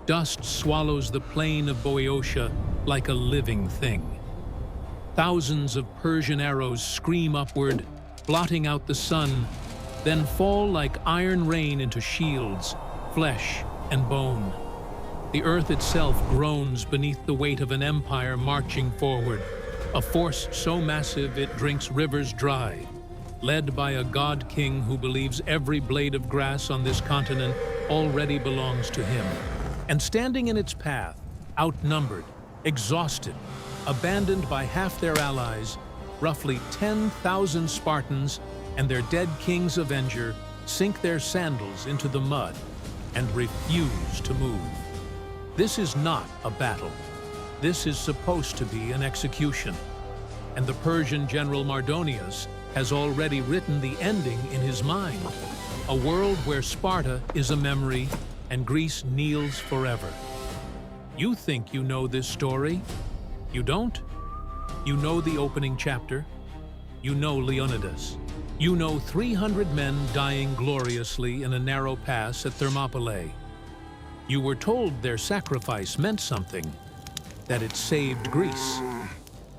Dust swallows the plain of Boeotia like a living thing. Thousands of Persian arrows scream upward, blotting out the sun, then fall like iron rain into shields, flesh, and bone. The earth itself groans beneath the weight of an empire marching forward, a force so massive it drinks rivers dry, led by a god-king who believes every blade of grass on this continent already belongs to him. And standing in its path, outnumbered, exhausted, abandoned by half their allies, roughly 10,000 Spartans and their dead king's avenger sink their sandals into the mud and refuse to move. This is not a battle. This is supposed to be an execution. And the Persian general Mardonius has already written the ending in his mind. A world where Sparta is a memory and Greece kneels forever. You think you know this story? You don't? You know the opening chapter. You know Leonidas. You know 300 men dying gloriously in a narrow pass at Thermopylae. You were told their sacrifice meant something, that it saved Greece.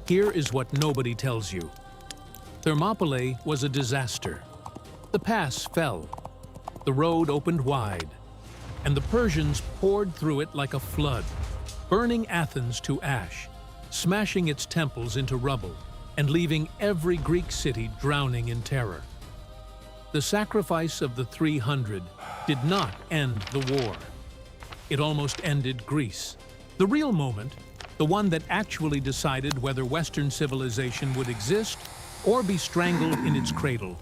Here is what nobody tells you. Thermopylae was a disaster. The pass fell. The road opened wide, and the Persians poured through it like a flood, burning Athens to ash, smashing its temples into rubble, and leaving every Greek city drowning in terror. The sacrifice of the 300 did not end the war. It almost ended Greece. The real moment, the one that actually decided whether Western civilization would exist or be strangled in its cradle,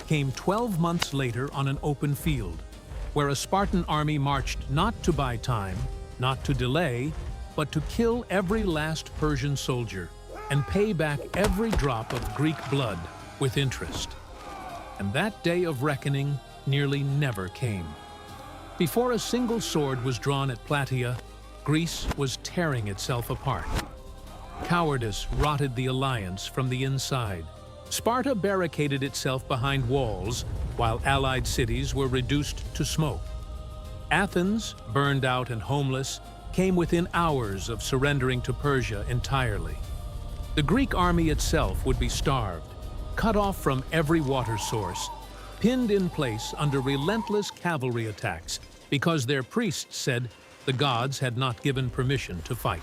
came 12 months later on an open field, where a Spartan army marched not to buy time, not to delay, but to kill every last Persian soldier and pay back every drop of Greek blood with interest. And that day of reckoning nearly never came. Before a single sword was drawn at Plataea, Greece was tearing itself apart. Cowardice rotted the alliance from the inside. Sparta barricaded itself behind walls, while allied cities were reduced to smoke. Athens, burned out and homeless, came within hours of surrendering to Persia entirely. The Greek army itself would be starved, cut off from every water source, pinned in place under relentless cavalry attacks because their priests said the gods had not given permission to fight.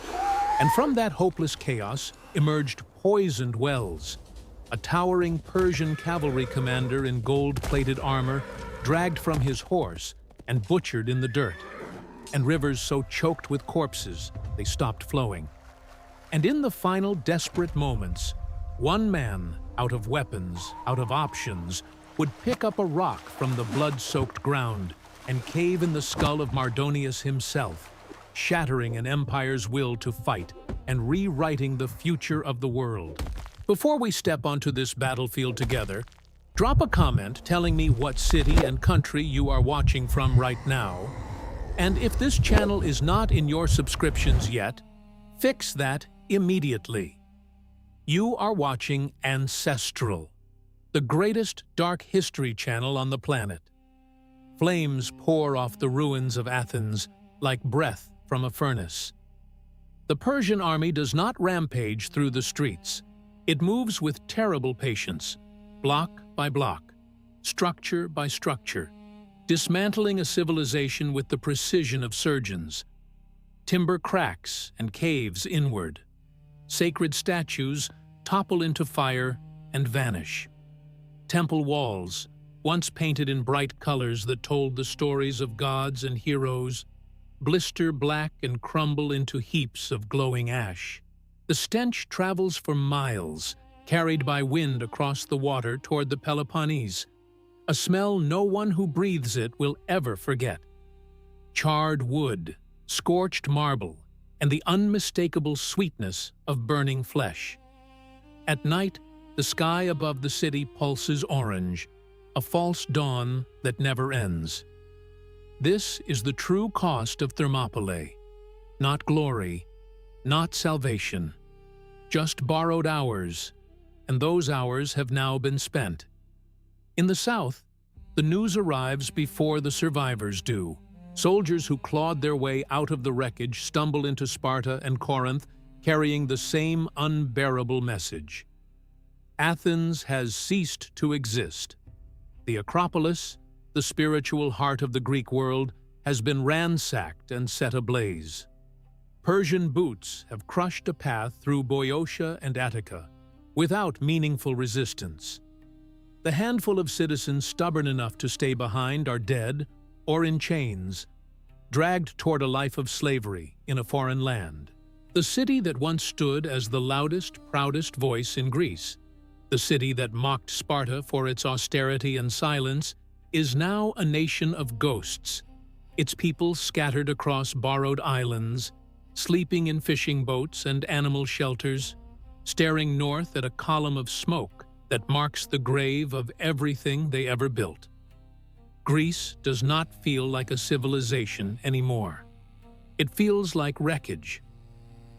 And from that hopeless chaos emerged poisoned wells. A towering Persian cavalry commander in gold-plated armor dragged from his horse and butchered in the dirt, and rivers so choked with corpses they stopped flowing. And in the final desperate moments, one man, out of weapons, out of options, would pick up a rock from the blood-soaked ground and cave in the skull of Mardonius himself, shattering an empire's will to fight and rewriting the future of the world. Before we step onto this battlefield together, drop a comment telling me what city and country you are watching from right now. And if this channel is not in your subscriptions yet, fix that immediately. You are watching Ancestral, the greatest dark history channel on the planet. Flames pour off the ruins of Athens like breath from a furnace. The Persian army does not rampage through the streets. It moves with terrible patience, block by block, structure by structure, dismantling a civilization with the precision of surgeons. Timber cracks and caves inward. Sacred statues topple into fire and vanish. Temple walls, once painted in bright colors that told the stories of gods and heroes, blister black and crumble into heaps of glowing ash. The stench travels for miles, carried by wind across the water toward the Peloponnese, a smell no one who breathes it will ever forget. Charred wood, scorched marble, and the unmistakable sweetness of burning flesh. At night, the sky above the city pulses orange, a false dawn that never ends. This is the true cost of Thermopylae. Not glory, not salvation, just borrowed hours, and those hours have now been spent. In the south, the news arrives before the survivors do. Soldiers who clawed their way out of the wreckage stumble into Sparta and Corinth, carrying the same unbearable message. Athens has ceased to exist. The Acropolis, the spiritual heart of the Greek world, has been ransacked and set ablaze. Persian boots have crushed a path through Boeotia and Attica, without meaningful resistance. The handful of citizens stubborn enough to stay behind are dead or in chains, dragged toward a life of slavery in a foreign land. The city that once stood as the loudest, proudest voice in Greece, the city that mocked Sparta for its austerity and silence, is now a nation of ghosts, its people scattered across borrowed islands, sleeping in fishing boats and animal shelters, staring north at a column of smoke that marks the grave of everything they ever built. Greece does not feel like a civilization anymore. It feels like wreckage.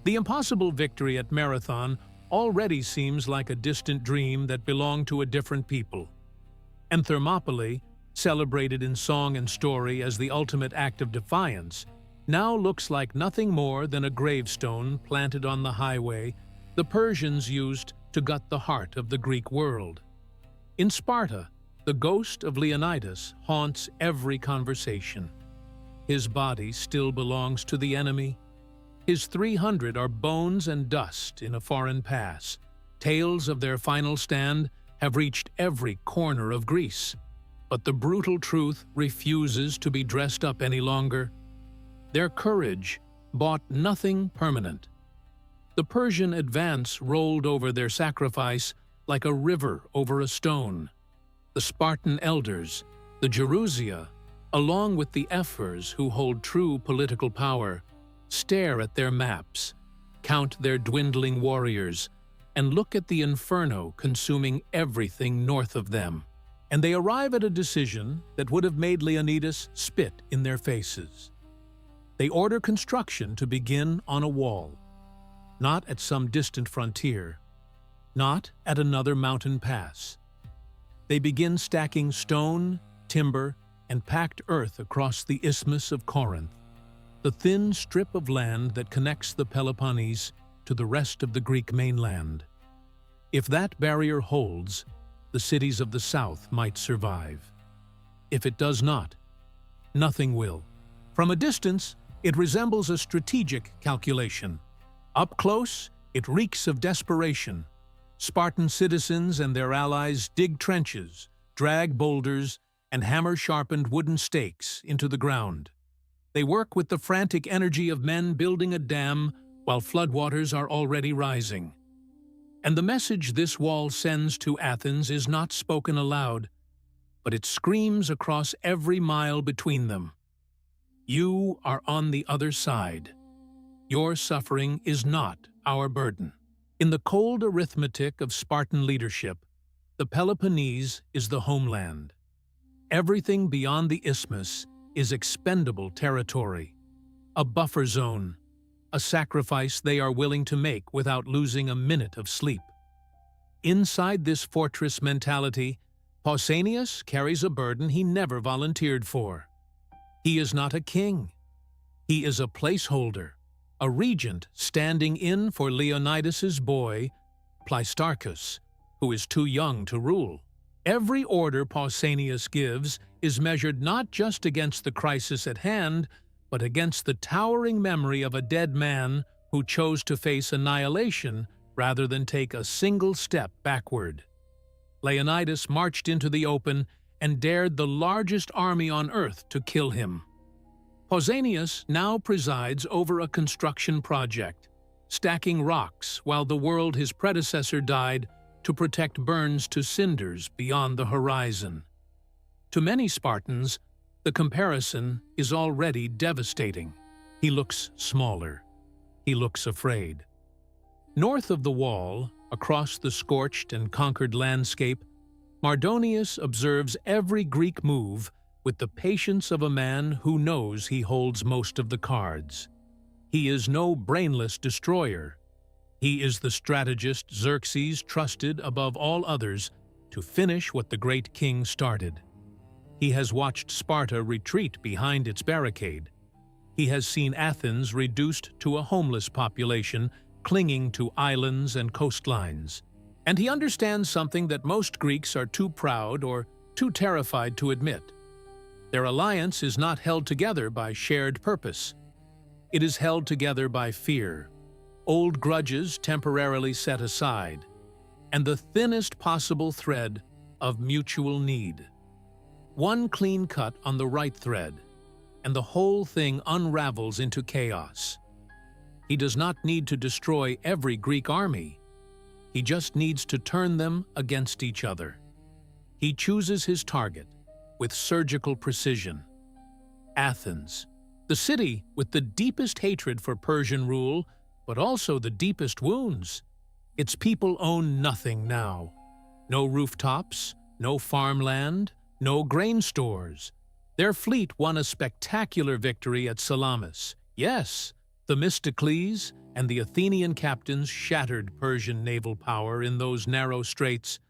The impossible victory at Marathon already seems like a distant dream that belonged to a different people. And Thermopylae, celebrated in song and story as the ultimate act of defiance, now looks like nothing more than a gravestone planted on the highway the Persians used to gut the heart of the Greek world. In Sparta, the ghost of Leonidas haunts every conversation. His body still belongs to the enemy. His 300 are bones and dust in a foreign pass. Tales of their final stand have reached every corner of Greece. But the brutal truth refuses to be dressed up any longer. Their courage bought nothing permanent. The Persian advance rolled over their sacrifice like a river over a stone. The Spartan elders, the Gerousia, along with the ephors who hold true political power, stare at their maps, count their dwindling warriors, and look at the inferno consuming everything north of them. And they arrive at a decision that would have made Leonidas spit in their faces. They order construction to begin on a wall, not at some distant frontier, not at another mountain pass. They begin stacking stone, timber, and packed earth across the Isthmus of Corinth, the thin strip of land that connects the Peloponnese to the rest of the Greek mainland. If that barrier holds, the cities of the south might survive. If it does not, nothing will. From a distance, it resembles a strategic calculation. Up close, it reeks of desperation. Spartan citizens and their allies dig trenches, drag boulders, and hammer sharpened wooden stakes into the ground. They work with the frantic energy of men building a dam while floodwaters are already rising. And the message this wall sends to Athens is not spoken aloud, but it screams across every mile between them. You are on the other side. Your suffering is not our burden. In the cold arithmetic of Spartan leadership, the Peloponnese is the homeland. Everything beyond the isthmus is expendable territory, a buffer zone, a sacrifice they are willing to make without losing a minute of sleep. Inside this fortress mentality, Pausanias carries a burden he never volunteered for. He is not a king. He is a placeholder, a regent standing in for Leonidas's boy, Pleistarchus, who is too young to rule. Every order Pausanias gives is measured not just against the crisis at hand, but against the towering memory of a dead man who chose to face annihilation rather than take a single step backward. Leonidas marched into the open and dared the largest army on earth to kill him. Pausanias now presides over a construction project, stacking rocks while the world his predecessor died to protect burns to cinders beyond the horizon. To many Spartans, the comparison is already devastating. He looks smaller. He looks afraid. North of the wall, across the scorched and conquered landscape, Mardonius observes every Greek move with the patience of a man who knows he holds most of the cards. He is no brainless destroyer. He is the strategist Xerxes trusted above all others to finish what the great king started. He has watched Sparta retreat behind its barricade. He has seen Athens reduced to a homeless population clinging to islands and coastlines. And he understands something that most Greeks are too proud or too terrified to admit. Their alliance is not held together by shared purpose. It is held together by fear, old grudges temporarily set aside, and the thinnest possible thread of mutual need. One clean cut on the right thread, and the whole thing unravels into chaos. He does not need to destroy every Greek army. He just needs to turn them against each other. He chooses his target with surgical precision. Athens, the city with the deepest hatred for Persian rule, but also the deepest wounds. Its people own nothing now. No rooftops, no farmland, no grain stores. Their fleet won a spectacular victory at Salamis. Yes, Themistocles and the Athenian captains shattered Persian naval power in those narrow straits,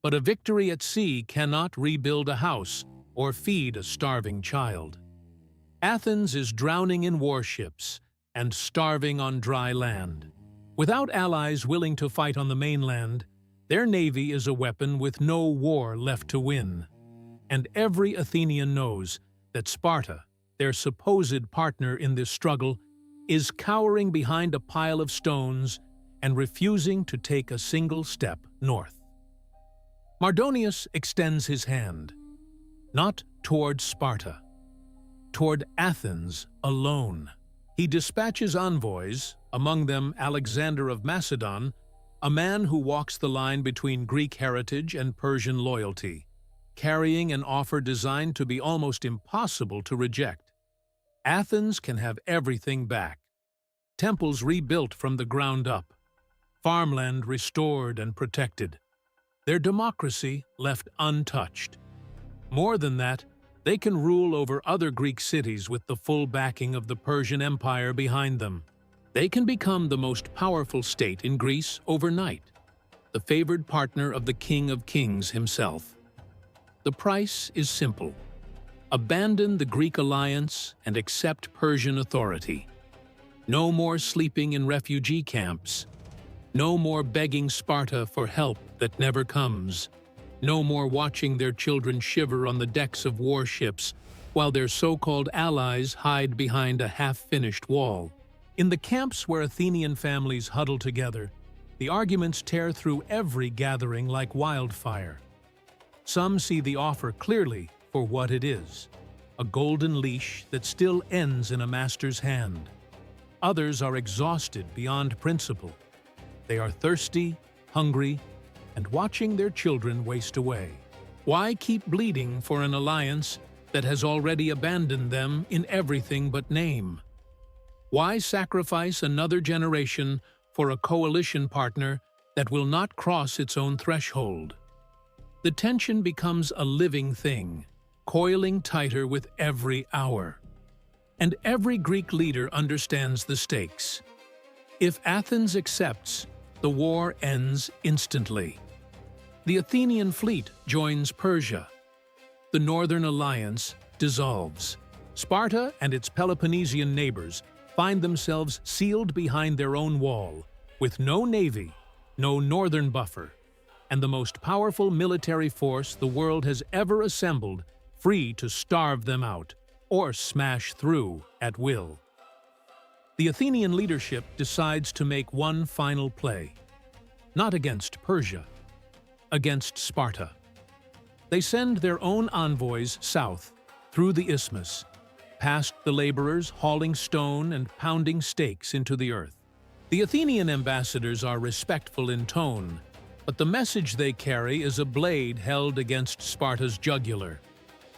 but a victory at sea cannot rebuild a house or feed a starving child. Athens is drowning in warships and starving on dry land. Without allies willing to fight on the mainland, their navy is a weapon with no war left to win. And every Athenian knows that Sparta, their supposed partner in this struggle, is cowering behind a pile of stones and refusing to take a single step north. Mardonius extends his hand, not toward Sparta, toward Athens alone. He dispatches envoys, among them Alexander of Macedon, a man who walks the line between Greek heritage and Persian loyalty, carrying an offer designed to be almost impossible to reject. Athens can have everything back. Temples rebuilt from the ground up, farmland restored and protected, their democracy left untouched. More than that, they can rule over other Greek cities with the full backing of the Persian Empire behind them. They can become the most powerful state in Greece overnight, the favored partner of the King of Kings himself. The price is simple. Abandon the Greek alliance and accept Persian authority. No more sleeping in refugee camps. No more begging Sparta for help that never comes. No more watching their children shiver on the decks of warships while their so-called allies hide behind a half-finished wall. In the camps where Athenian families huddle together, the arguments tear through every gathering like wildfire. Some see the offer clearly for what it is, a golden leash that still ends in a master's hand. Others are exhausted beyond principle. They are thirsty, hungry, and watching their children waste away. Why keep bleeding for an alliance that has already abandoned them in everything but name? Why sacrifice another generation for a coalition partner that will not cross its own threshold? The tension becomes a living thing, coiling tighter with every hour. And every Greek leader understands the stakes. If Athens accepts, the war ends instantly. The Athenian fleet joins Persia. The Northern Alliance dissolves. Sparta and its Peloponnesian neighbors find themselves sealed behind their own wall, with no navy, no northern buffer, and the most powerful military force the world has ever assembled, free to starve them out or smash through at will. The Athenian leadership decides to make one final play, not against Persia, against Sparta. They send their own envoys south, through the isthmus, past the laborers hauling stone and pounding stakes into the earth. The Athenian ambassadors are respectful in tone, but the message they carry is a blade held against Sparta's jugular.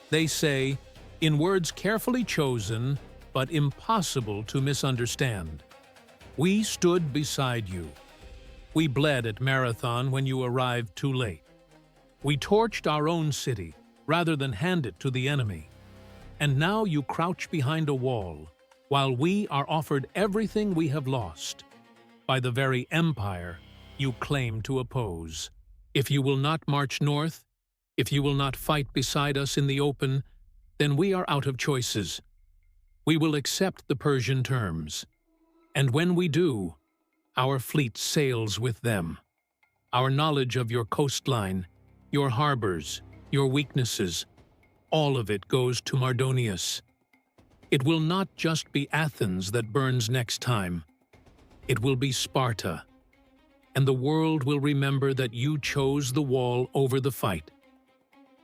They say, in words carefully chosen, but impossible to misunderstand, "We stood beside you. We bled at Marathon when you arrived too late. We torched our own city rather than hand it to the enemy. And now you crouch behind a wall, while we are offered everything we have lost, by the very empire you claim to oppose. If you will not march north, If you will not fight beside us in the open, then we are out of choices. We will accept the Persian terms. And when we do, our fleet sails with them. Our knowledge of your coastline, your harbors, your weaknesses, all of it goes to Mardonius. It will not just be Athens that burns next time. It will be Sparta. And the world will remember that you chose the wall over the fight.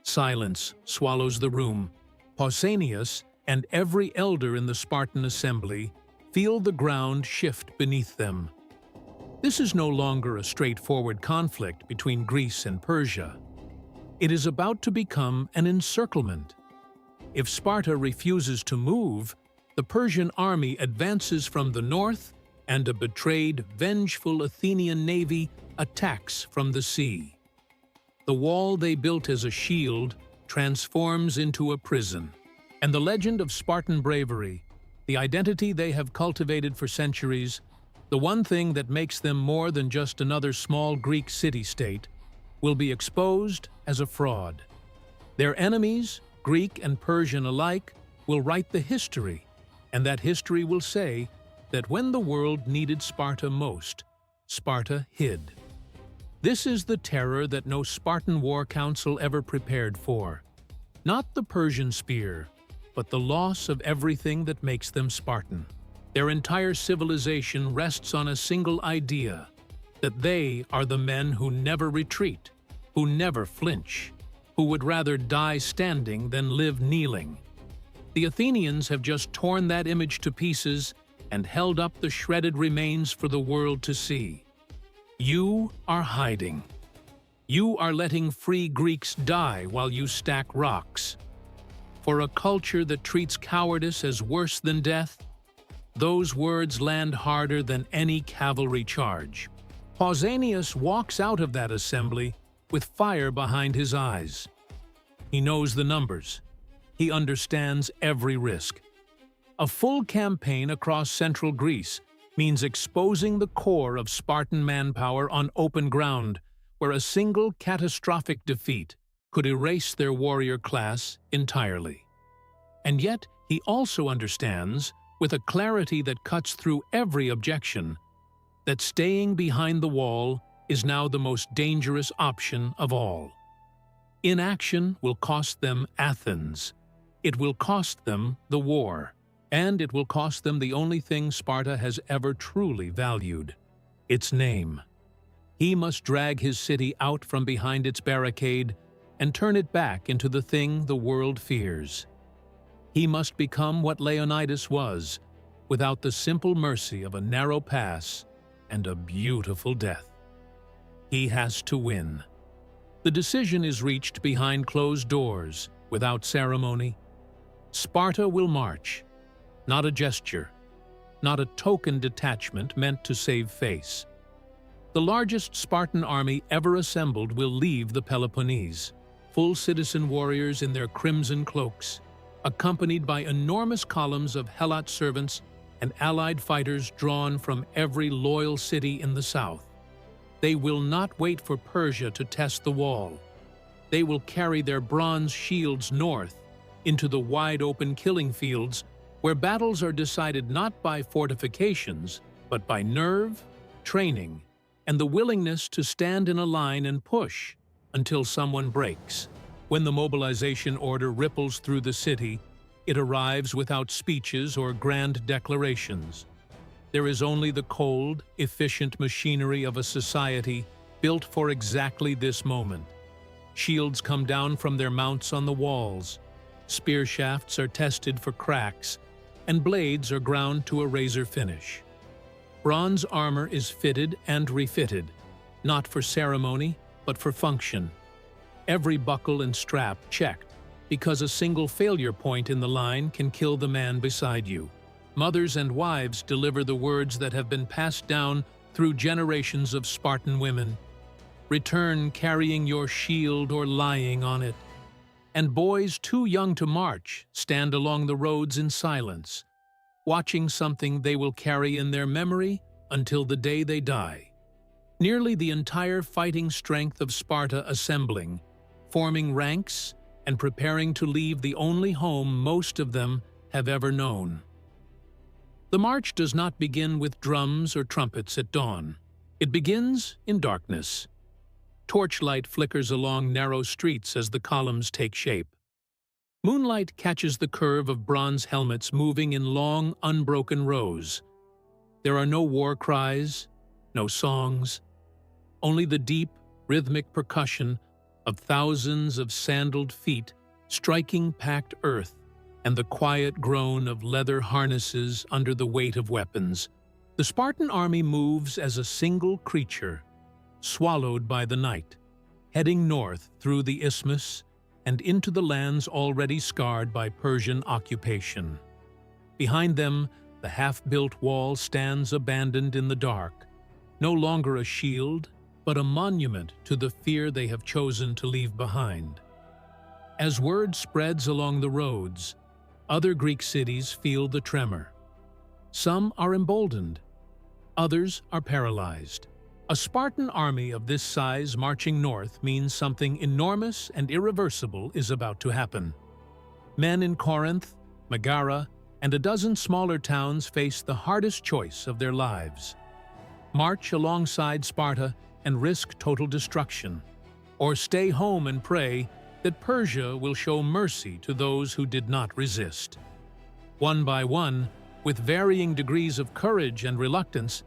Silence swallows the room. Pausanias and every elder in the Spartan assembly feel the ground shift beneath them. This is no longer a straightforward conflict between Greece and Persia. It is about to become an encirclement. If Sparta refuses to move, the Persian army advances from the north, and a betrayed, vengeful Athenian navy attacks from the sea. The wall they built as a shield transforms into a prison. And the legend of Spartan bravery, the identity they have cultivated for centuries, the one thing that makes them more than just another small Greek city-state, will be exposed as a fraud. Their enemies, Greek and Persian alike, will write the history, and that history will say that when the world needed Sparta most, Sparta hid. This is the terror that no Spartan war council ever prepared for. Not the Persian spear, but the loss of everything that makes them Spartan. Their entire civilization rests on a single idea, that they are the men who never retreat, who never flinch, who would rather die standing than live kneeling. The Athenians have just torn that image to pieces and held up the shredded remains for the world to see. You are hiding. You are letting free Greeks die while you stack rocks. For a culture that treats cowardice as worse than death, those words land harder than any cavalry charge. Pausanias walks out of that assembly with fire behind his eyes. He knows the numbers. He understands every risk. A full campaign across central Greece means exposing the core of Spartan manpower on open ground, where a single catastrophic defeat could erase their warrior class entirely. And yet, he also understands, with a clarity that cuts through every objection, that staying behind the wall is now the most dangerous option of all. Inaction will cost them Athens. It will cost them the war. And it will cost them the only thing Sparta has ever truly valued: its name. He must drag his city out from behind its barricade and turn it back into the thing the world fears. He must become what Leonidas was, without the simple mercy of a narrow pass and a beautiful death. He has to win. The decision is reached behind closed doors, without ceremony. Sparta will march. Not a gesture, not a token detachment meant to save face. The largest Spartan army ever assembled will leave the Peloponnese, full citizen warriors in their crimson cloaks, accompanied by enormous columns of Helot servants and allied fighters drawn from every loyal city in the south. They will not wait for Persia to test the wall. They will carry their bronze shields north into the wide-open killing fields where battles are decided not by fortifications, but by nerve, training, and the willingness to stand in a line and push until someone breaks. When the mobilization order ripples through the city, it arrives without speeches or grand declarations. There is only the cold, efficient machinery of a society built for exactly this moment. Shields come down from their mounts on the walls. Spear shafts are tested for cracks, and blades are ground to a razor finish. Bronze armor is fitted and refitted, not for ceremony, but for function. Every buckle and strap checked, because a single failure point in the line can kill the man beside you. Mothers and wives deliver the words that have been passed down through generations of Spartan women. Return carrying your shield or lying on it. And boys too young to march stand along the roads in silence, watching something they will carry in their memory until the day they die. Nearly the entire fighting strength of Sparta assembling, forming ranks and preparing to leave the only home most of them have ever known. The march does not begin with drums or trumpets at dawn. It begins in darkness. Torchlight flickers along narrow streets as the columns take shape. Moonlight catches the curve of bronze helmets moving in long, unbroken rows. There are no war cries, no songs, only the deep, rhythmic percussion of thousands of sandaled feet striking packed earth and the quiet groan of leather harnesses under the weight of weapons. The Spartan army moves as a single creature, swallowed by the night, heading north through the isthmus and into the lands already scarred by Persian occupation. Behind them, the half-built wall stands abandoned in the dark, no longer a shield, but a monument to the fear they have chosen to leave behind. As word spreads along the roads, other Greek cities feel the tremor. Some are emboldened, others are paralyzed. A Spartan army of this size marching north means something enormous and irreversible is about to happen. Men in Corinth, Megara, and a dozen smaller towns face the hardest choice of their lives: march alongside Sparta and risk total destruction, or stay home and pray that Persia will show mercy to those who did not resist. One by one, with varying degrees of courage and reluctance,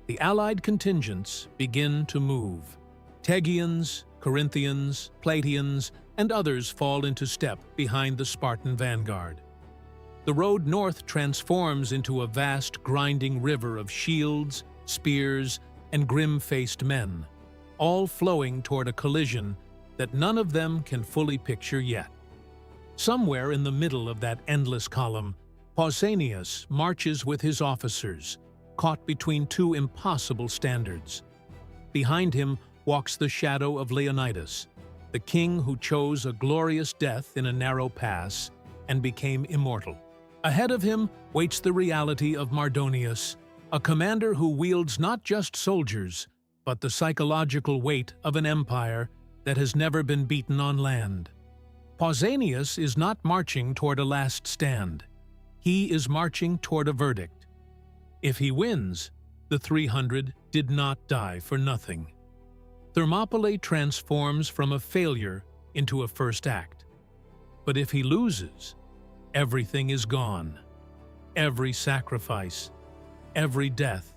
the allied contingents begin to move. Tegeans, Corinthians, Plataeans, and others fall into step behind the Spartan vanguard. The road north transforms into a vast, grinding river of shields, spears, and grim-faced men, all flowing toward a collision that none of them can fully picture yet. Somewhere in the middle of that endless column, Pausanias marches with his officers, caught between two impossible standards. Behind him walks the shadow of Leonidas, the king who chose a glorious death in a narrow pass and became immortal. Ahead of him waits the reality of Mardonius, a commander who wields not just soldiers, but the psychological weight of an empire that has never been beaten on land. Pausanias is not marching toward a last stand. He is marching toward a verdict. If he wins, the 300 did not die for nothing. Thermopylae transforms from a failure into a first act. But if he loses, everything is gone. Every sacrifice, every death,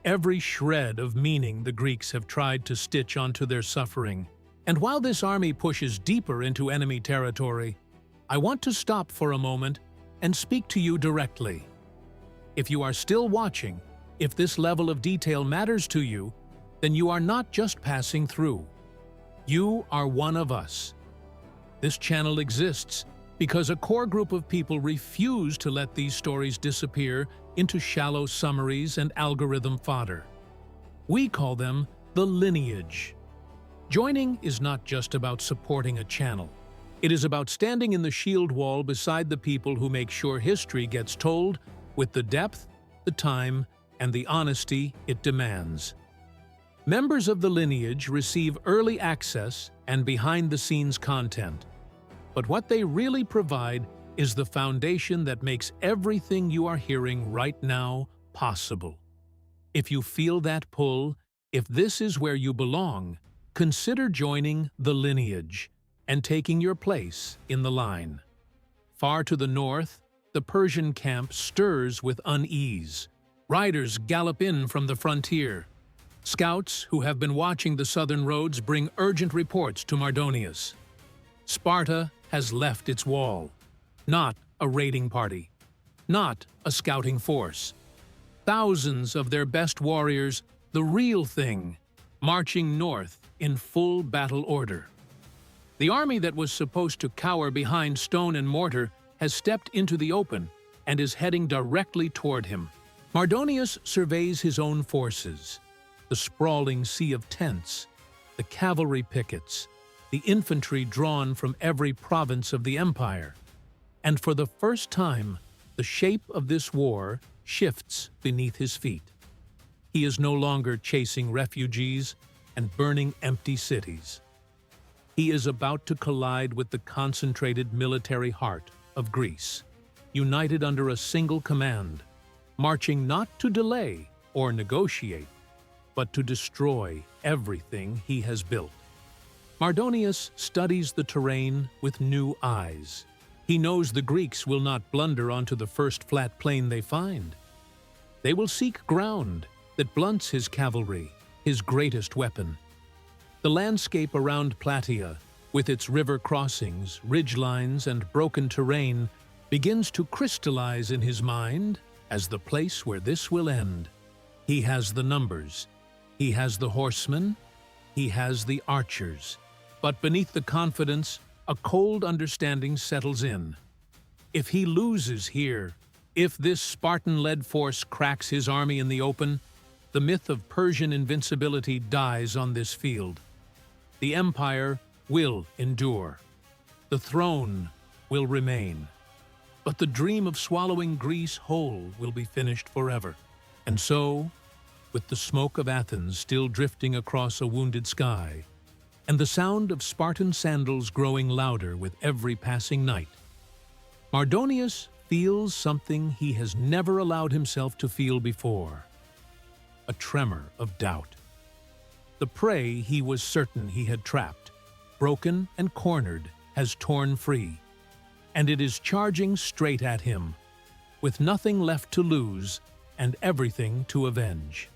every shred of meaning the Greeks have tried to stitch onto their suffering. And while this army pushes deeper into enemy territory, I want to stop for a moment and speak to you directly. If you are still watching, if this level of detail matters to you, then you are not just passing through. You are one of us. This channel exists because a core group of people refuse to let these stories disappear into shallow summaries and algorithm fodder. We call them the lineage. Joining is not just about supporting a channel. It is about standing in the shield wall beside the people who make sure history gets told with the depth, the time, and the honesty it demands. Members of the lineage receive early access and behind-the-scenes content. But what they really provide is the foundation that makes everything you are hearing right now possible. If you feel that pull, if this is where you belong, consider joining the lineage and taking your place in the line. Far to the north, the Persian camp stirs with unease. Riders gallop in from the frontier. Scouts who have been watching the southern roads bring urgent reports to Mardonius. Sparta has left its wall. Not a raiding party. Not a scouting force. Thousands of their best warriors, the real thing, marching north in full battle order. The army that was supposed to cower behind stone and mortar has stepped into the open and is heading directly toward him. Mardonius surveys his own forces, the sprawling sea of tents, the cavalry pickets, the infantry drawn from every province of the empire. And for the first time, the shape of this war shifts beneath his feet. He is no longer chasing refugees and burning empty cities. He is about to collide with the concentrated military heart of Greece, united under a single command, marching not to delay or negotiate, but to destroy everything he has built. Mardonius studies the terrain with new eyes. He knows the Greeks will not blunder onto the first flat plain they find. They will seek ground that blunts his cavalry, his greatest weapon. The landscape around Plataea, with its river crossings, ridgelines, and broken terrain, begins to crystallize in his mind as the place where this will end. He has the numbers, he has the horsemen, he has the archers. But beneath the confidence, a cold understanding settles in. If he loses here, if this Spartan-led force cracks his army in the open, the myth of Persian invincibility dies on this field. The empire will endure. The throne will remain. But the dream of swallowing Greece whole will be finished forever. And so, with the smoke of Athens still drifting across a wounded sky, and the sound of Spartan sandals growing louder with every passing night, Mardonius feels something he has never allowed himself to feel before: a tremor of doubt. The prey he was certain he had trapped, broken and cornered, has torn free, and it is charging straight at him, with nothing left to lose and everything to avenge.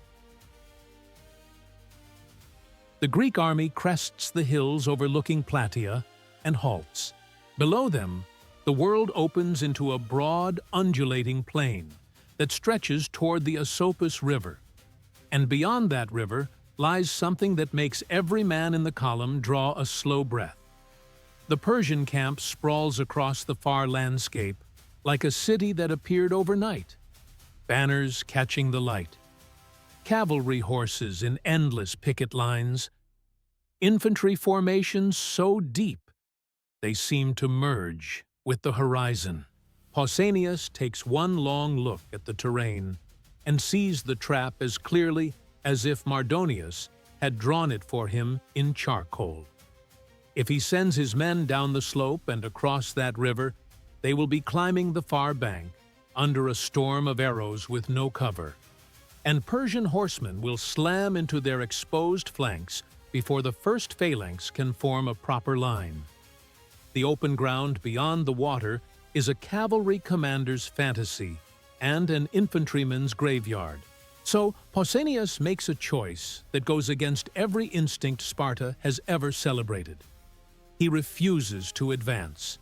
The Greek army crests the hills overlooking Plataea and halts. Below them, the world opens into a broad, undulating plain that stretches toward the Asopus River, and beyond that river lies something that makes every man in the column draw a slow breath. The Persian camp sprawls across the far landscape like a city that appeared overnight, banners catching the light, cavalry horses in endless picket lines, infantry formations so deep they seem to merge with the horizon. Pausanias takes one long look at the terrain and sees the trap as clearly as if Mardonius had drawn it for him in charcoal. If he sends his men down the slope and across that river, they will be climbing the far bank under a storm of arrows with no cover, and Persian horsemen will slam into their exposed flanks before the first phalanx can form a proper line. The open ground beyond the water is a cavalry commander's fantasy and an infantryman's graveyard. So Pausanias makes a choice that goes against every instinct Sparta has ever celebrated. He refuses to advance.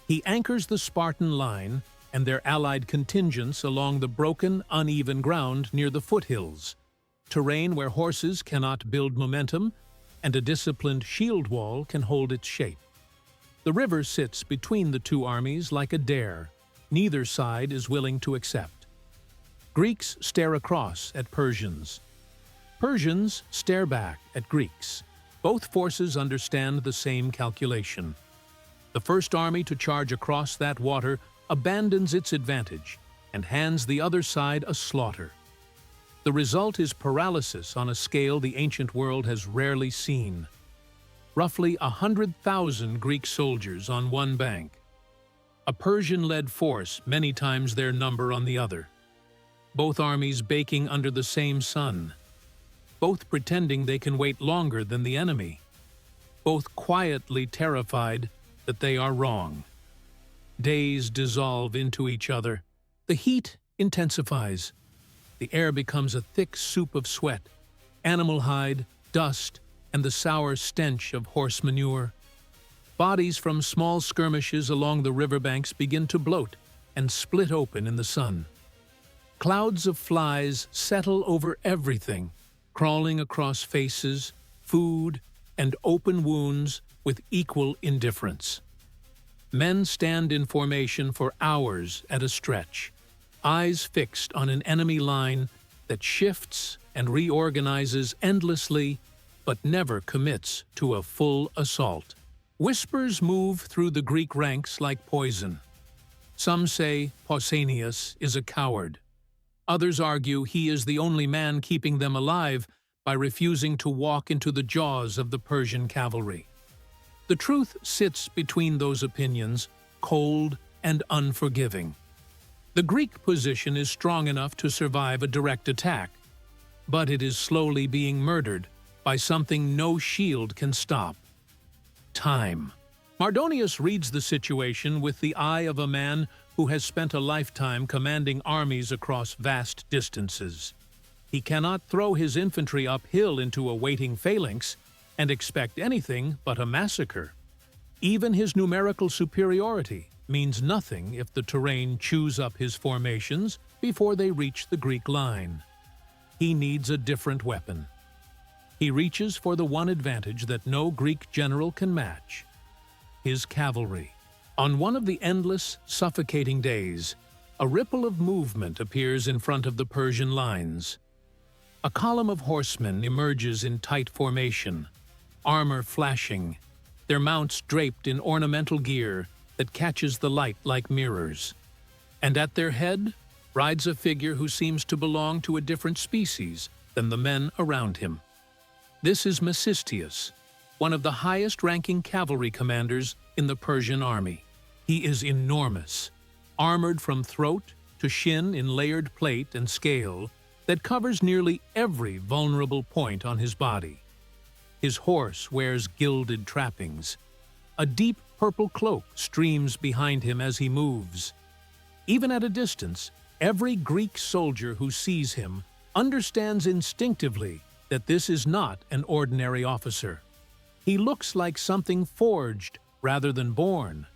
He anchors the Spartan line and their allied contingents along the broken, uneven ground near the foothills, terrain where horses cannot build momentum and a disciplined shield wall can hold its shape. The river sits between the two armies like a dare. Neither side is willing to accept. Greeks stare across at Persians. Persians stare back at Greeks. Both forces understand the same calculation. The first army to charge across that water abandons its advantage and hands the other side a slaughter. The result is paralysis on a scale the ancient world has rarely seen. Roughly 100,000 Greek soldiers on one bank. A Persian-led force many times their number on the other. Both armies baking under the same sun. Both pretending they can wait longer than the enemy. Both quietly terrified that they are wrong. Days dissolve into each other. The heat intensifies. The air becomes a thick soup of sweat, animal hide, dust, and the sour stench of horse manure. Bodies from small skirmishes along the riverbanks begin to bloat and split open in the sun. Clouds of flies settle over everything, crawling across faces, food, and open wounds with equal indifference. Men stand in formation for hours at a stretch, eyes fixed on an enemy line that shifts and reorganizes endlessly but never commits to a full assault. Whispers move through the Greek ranks like poison. Some say Pausanias is a coward. Others argue he is the only man keeping them alive by refusing to walk into the jaws of the Persian cavalry. The truth sits between those opinions, cold and unforgiving. The Greek position is strong enough to survive a direct attack, but it is slowly being murdered by something no shield can stop: time. Mardonius reads the situation with the eye of a man who has spent a lifetime commanding armies across vast distances. He cannot throw his infantry uphill into a waiting phalanx and expect anything but a massacre. Even his numerical superiority means nothing if the terrain chews up his formations before they reach the Greek line. He needs a different weapon. He reaches for the one advantage that no Greek general can match: his cavalry. On one of the endless, suffocating days, a ripple of movement appears in front of the Persian lines. A column of horsemen emerges in tight formation, armor flashing, their mounts draped in ornamental gear that catches the light like mirrors. And at their head rides a figure who seems to belong to a different species than the men around him. This is Masistius, one of the highest-ranking cavalry commanders in the Persian army. He is enormous, armored from throat to shin in layered plate and scale that covers nearly every vulnerable point on his body. His horse wears gilded trappings. A deep purple cloak streams behind him as he moves. Even at a distance, every Greek soldier who sees him understands instinctively that this is not an ordinary officer. He looks like something forged rather than born.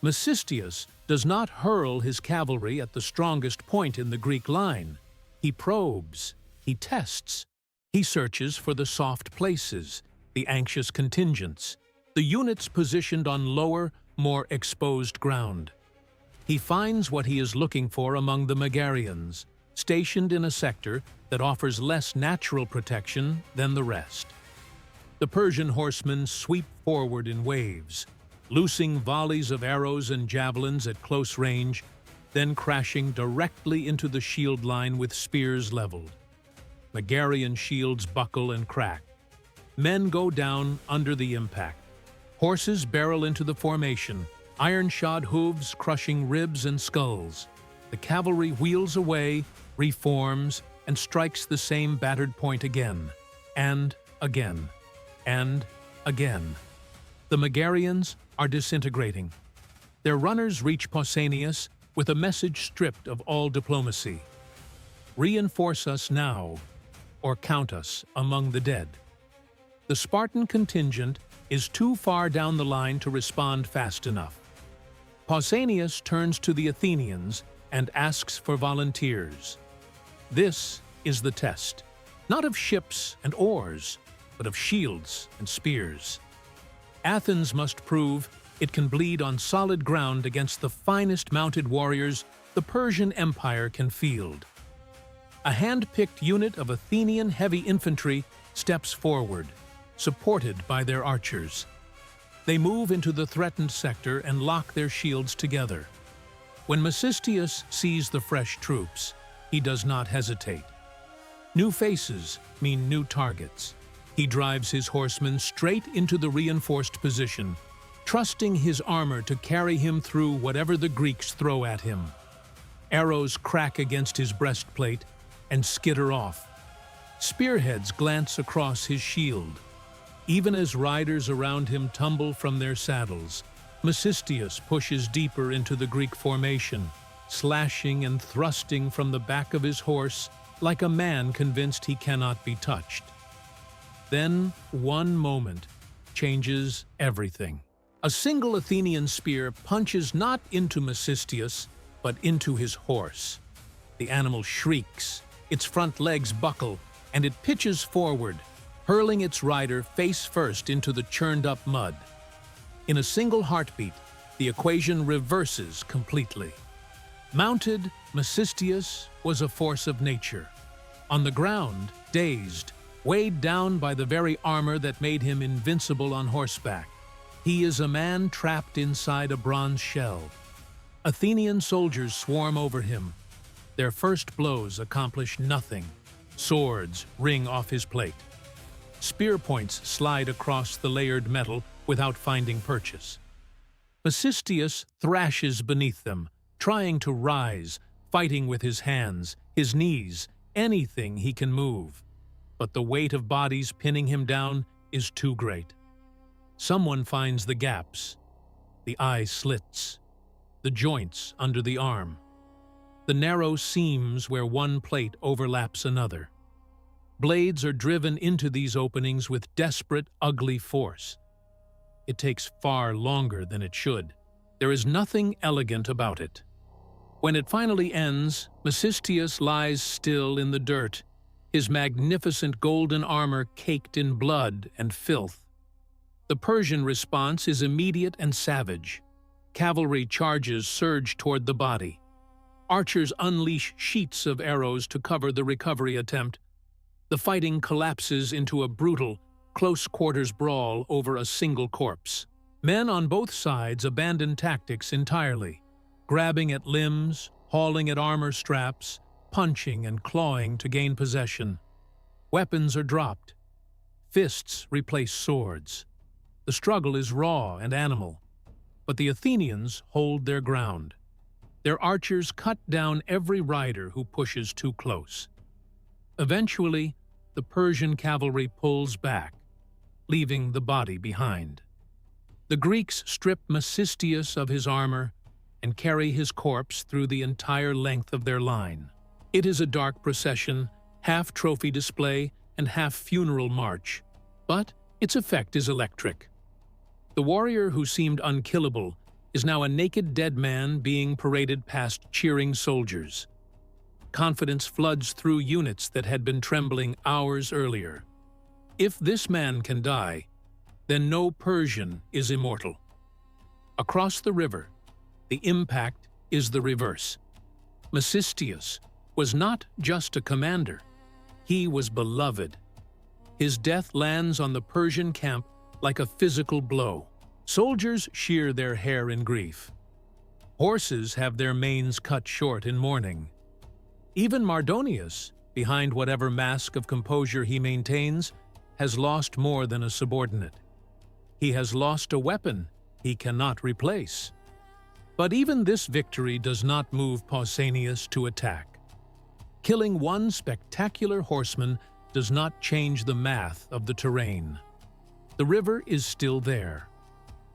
Masistius does not hurl his cavalry at the strongest point in the Greek line. He probes, he tests, he searches for the soft places, the anxious contingents, the units positioned on lower, more exposed ground. He finds what he is looking for among the Megarians, stationed in a sector that offers less natural protection than the rest. The Persian horsemen sweep forward in waves, loosing volleys of arrows and javelins at close range, then crashing directly into the shield line with spears leveled. Megarian shields buckle and crack. Men go down under the impact. Horses barrel into the formation, iron-shod hooves crushing ribs and skulls. The cavalry wheels away, reforms, and strikes the same battered point again, and again, and again. The Megarians are disintegrating. Their runners reach Pausanias with a message stripped of all diplomacy: "Reinforce us now, or count us among the dead." The Spartan contingent is too far down the line to respond fast enough. Pausanias turns to the Athenians and asks for volunteers. This is the test, not of ships and oars, but of shields and spears. Athens must prove it can bleed on solid ground against the finest mounted warriors the Persian Empire can field. A hand-picked unit of Athenian heavy infantry steps forward, supported by their archers. They move into the threatened sector and lock their shields together. When Masistius sees the fresh troops, he does not hesitate. New faces mean new targets. He drives his horsemen straight into the reinforced position, trusting his armor to carry him through whatever the Greeks throw at him. Arrows crack against his breastplate and skitter off. Spearheads glance across his shield. Even as riders around him tumble from their saddles, Masistius pushes deeper into the Greek formation, slashing and thrusting from the back of his horse like a man convinced he cannot be touched. Then, one moment changes everything. A single Athenian spear punches not into Masistius, but into his horse. The animal shrieks, its front legs buckle, and it pitches forward, hurling its rider face first into the churned-up mud. In a single heartbeat, the equation reverses completely. Mounted, Masistius was a force of nature. On the ground, dazed, weighed down by the very armor that made him invincible on horseback, he is a man trapped inside a bronze shell. Athenian soldiers swarm over him. Their first blows accomplish nothing. Swords ring off his plate. Spear points slide across the layered metal without finding purchase. Masistius thrashes beneath them, trying to rise, fighting with his hands, his knees, anything he can move. But the weight of bodies pinning him down is too great. Someone finds the gaps, the eye slits, the joints under the arm, the narrow seams where one plate overlaps another. Blades are driven into these openings with desperate, ugly force. It takes far longer than it should. There is nothing elegant about it. When it finally ends, Masistius lies still in the dirt, his magnificent golden armor caked in blood and filth. The Persian response is immediate and savage. Cavalry charges surge toward the body. Archers unleash sheets of arrows to cover the recovery attempt. The fighting collapses into a brutal, close-quarters brawl over a single corpse. Men on both sides abandon tactics entirely, grabbing at limbs, hauling at armor straps, punching and clawing to gain possession. Weapons are dropped. Fists replace swords. The struggle is raw and animal, but the Athenians hold their ground. Their archers cut down every rider who pushes too close. Eventually, the Persian cavalry pulls back, leaving the body behind. The Greeks strip Masistius of his armor and carry his corpse through the entire length of their line. It is a dark procession, half trophy display and half funeral march, but its effect is electric. The warrior who seemed unkillable is now a naked dead man being paraded past cheering soldiers. Confidence floods through units that had been trembling hours earlier. If this man can die, then no Persian is immortal. Across the river, the impact is the reverse. Masistius was not just a commander, he was beloved. His death lands on the Persian camp like a physical blow. Soldiers shear their hair in grief. Horses have their manes cut short in mourning. Even Mardonius, behind whatever mask of composure he maintains, has lost more than a subordinate. He has lost a weapon he cannot replace. But even this victory does not move Pausanias to attack. Killing one spectacular horseman does not change the math of the terrain. The river is still there.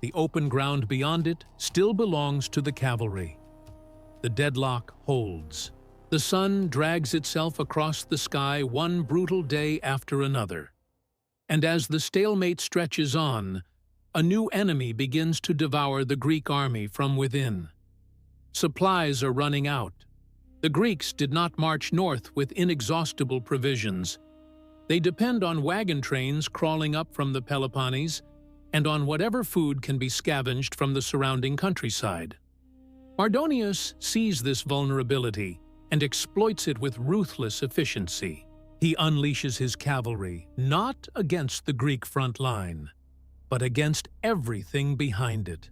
The open ground beyond it still belongs to the cavalry. The deadlock holds. The sun drags itself across the sky one brutal day after another. And as the stalemate stretches on, a new enemy begins to devour the Greek army from within. Supplies are running out. The Greeks did not march north with inexhaustible provisions. They depend on wagon trains crawling up from the Peloponnese and on whatever food can be scavenged from the surrounding countryside. Mardonius sees this vulnerability and exploits it with ruthless efficiency. He unleashes his cavalry not against the Greek front line, but against everything behind it.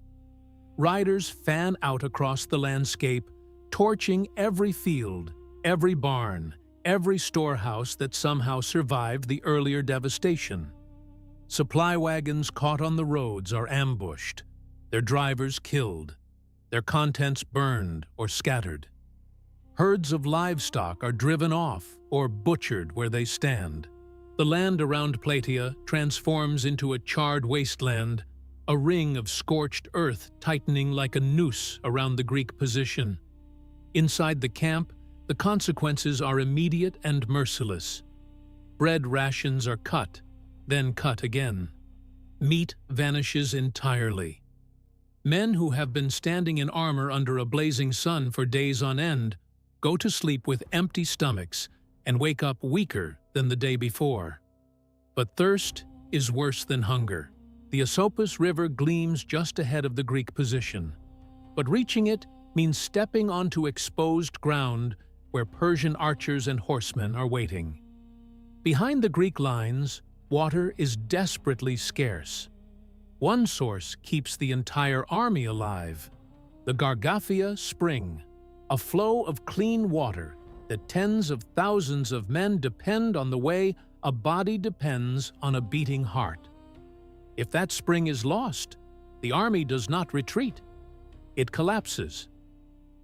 Riders fan out across the landscape, torching every field, every barn, every storehouse that somehow survived the earlier devastation. Supply wagons caught on the roads are ambushed, their drivers killed, their contents burned or scattered. Herds of livestock are driven off or butchered where they stand. The land around Plataea transforms into a charred wasteland, a ring of scorched earth tightening like a noose around the Greek position. Inside the camp, the consequences are immediate and merciless. Bread rations are cut, then cut again. Meat vanishes entirely. Men who have been standing in armor under a blazing sun for days on end go to sleep with empty stomachs and wake up weaker than the day before. But thirst is worse than hunger. The Asopus River gleams just ahead of the Greek position, but reaching it means stepping onto exposed ground where Persian archers and horsemen are waiting. Behind the Greek lines, water is desperately scarce. One source keeps the entire army alive: the Gargaphia Spring, a flow of clean water that tens of thousands of men depend on the way a body depends on a beating heart. If that spring is lost, the army does not retreat. It collapses.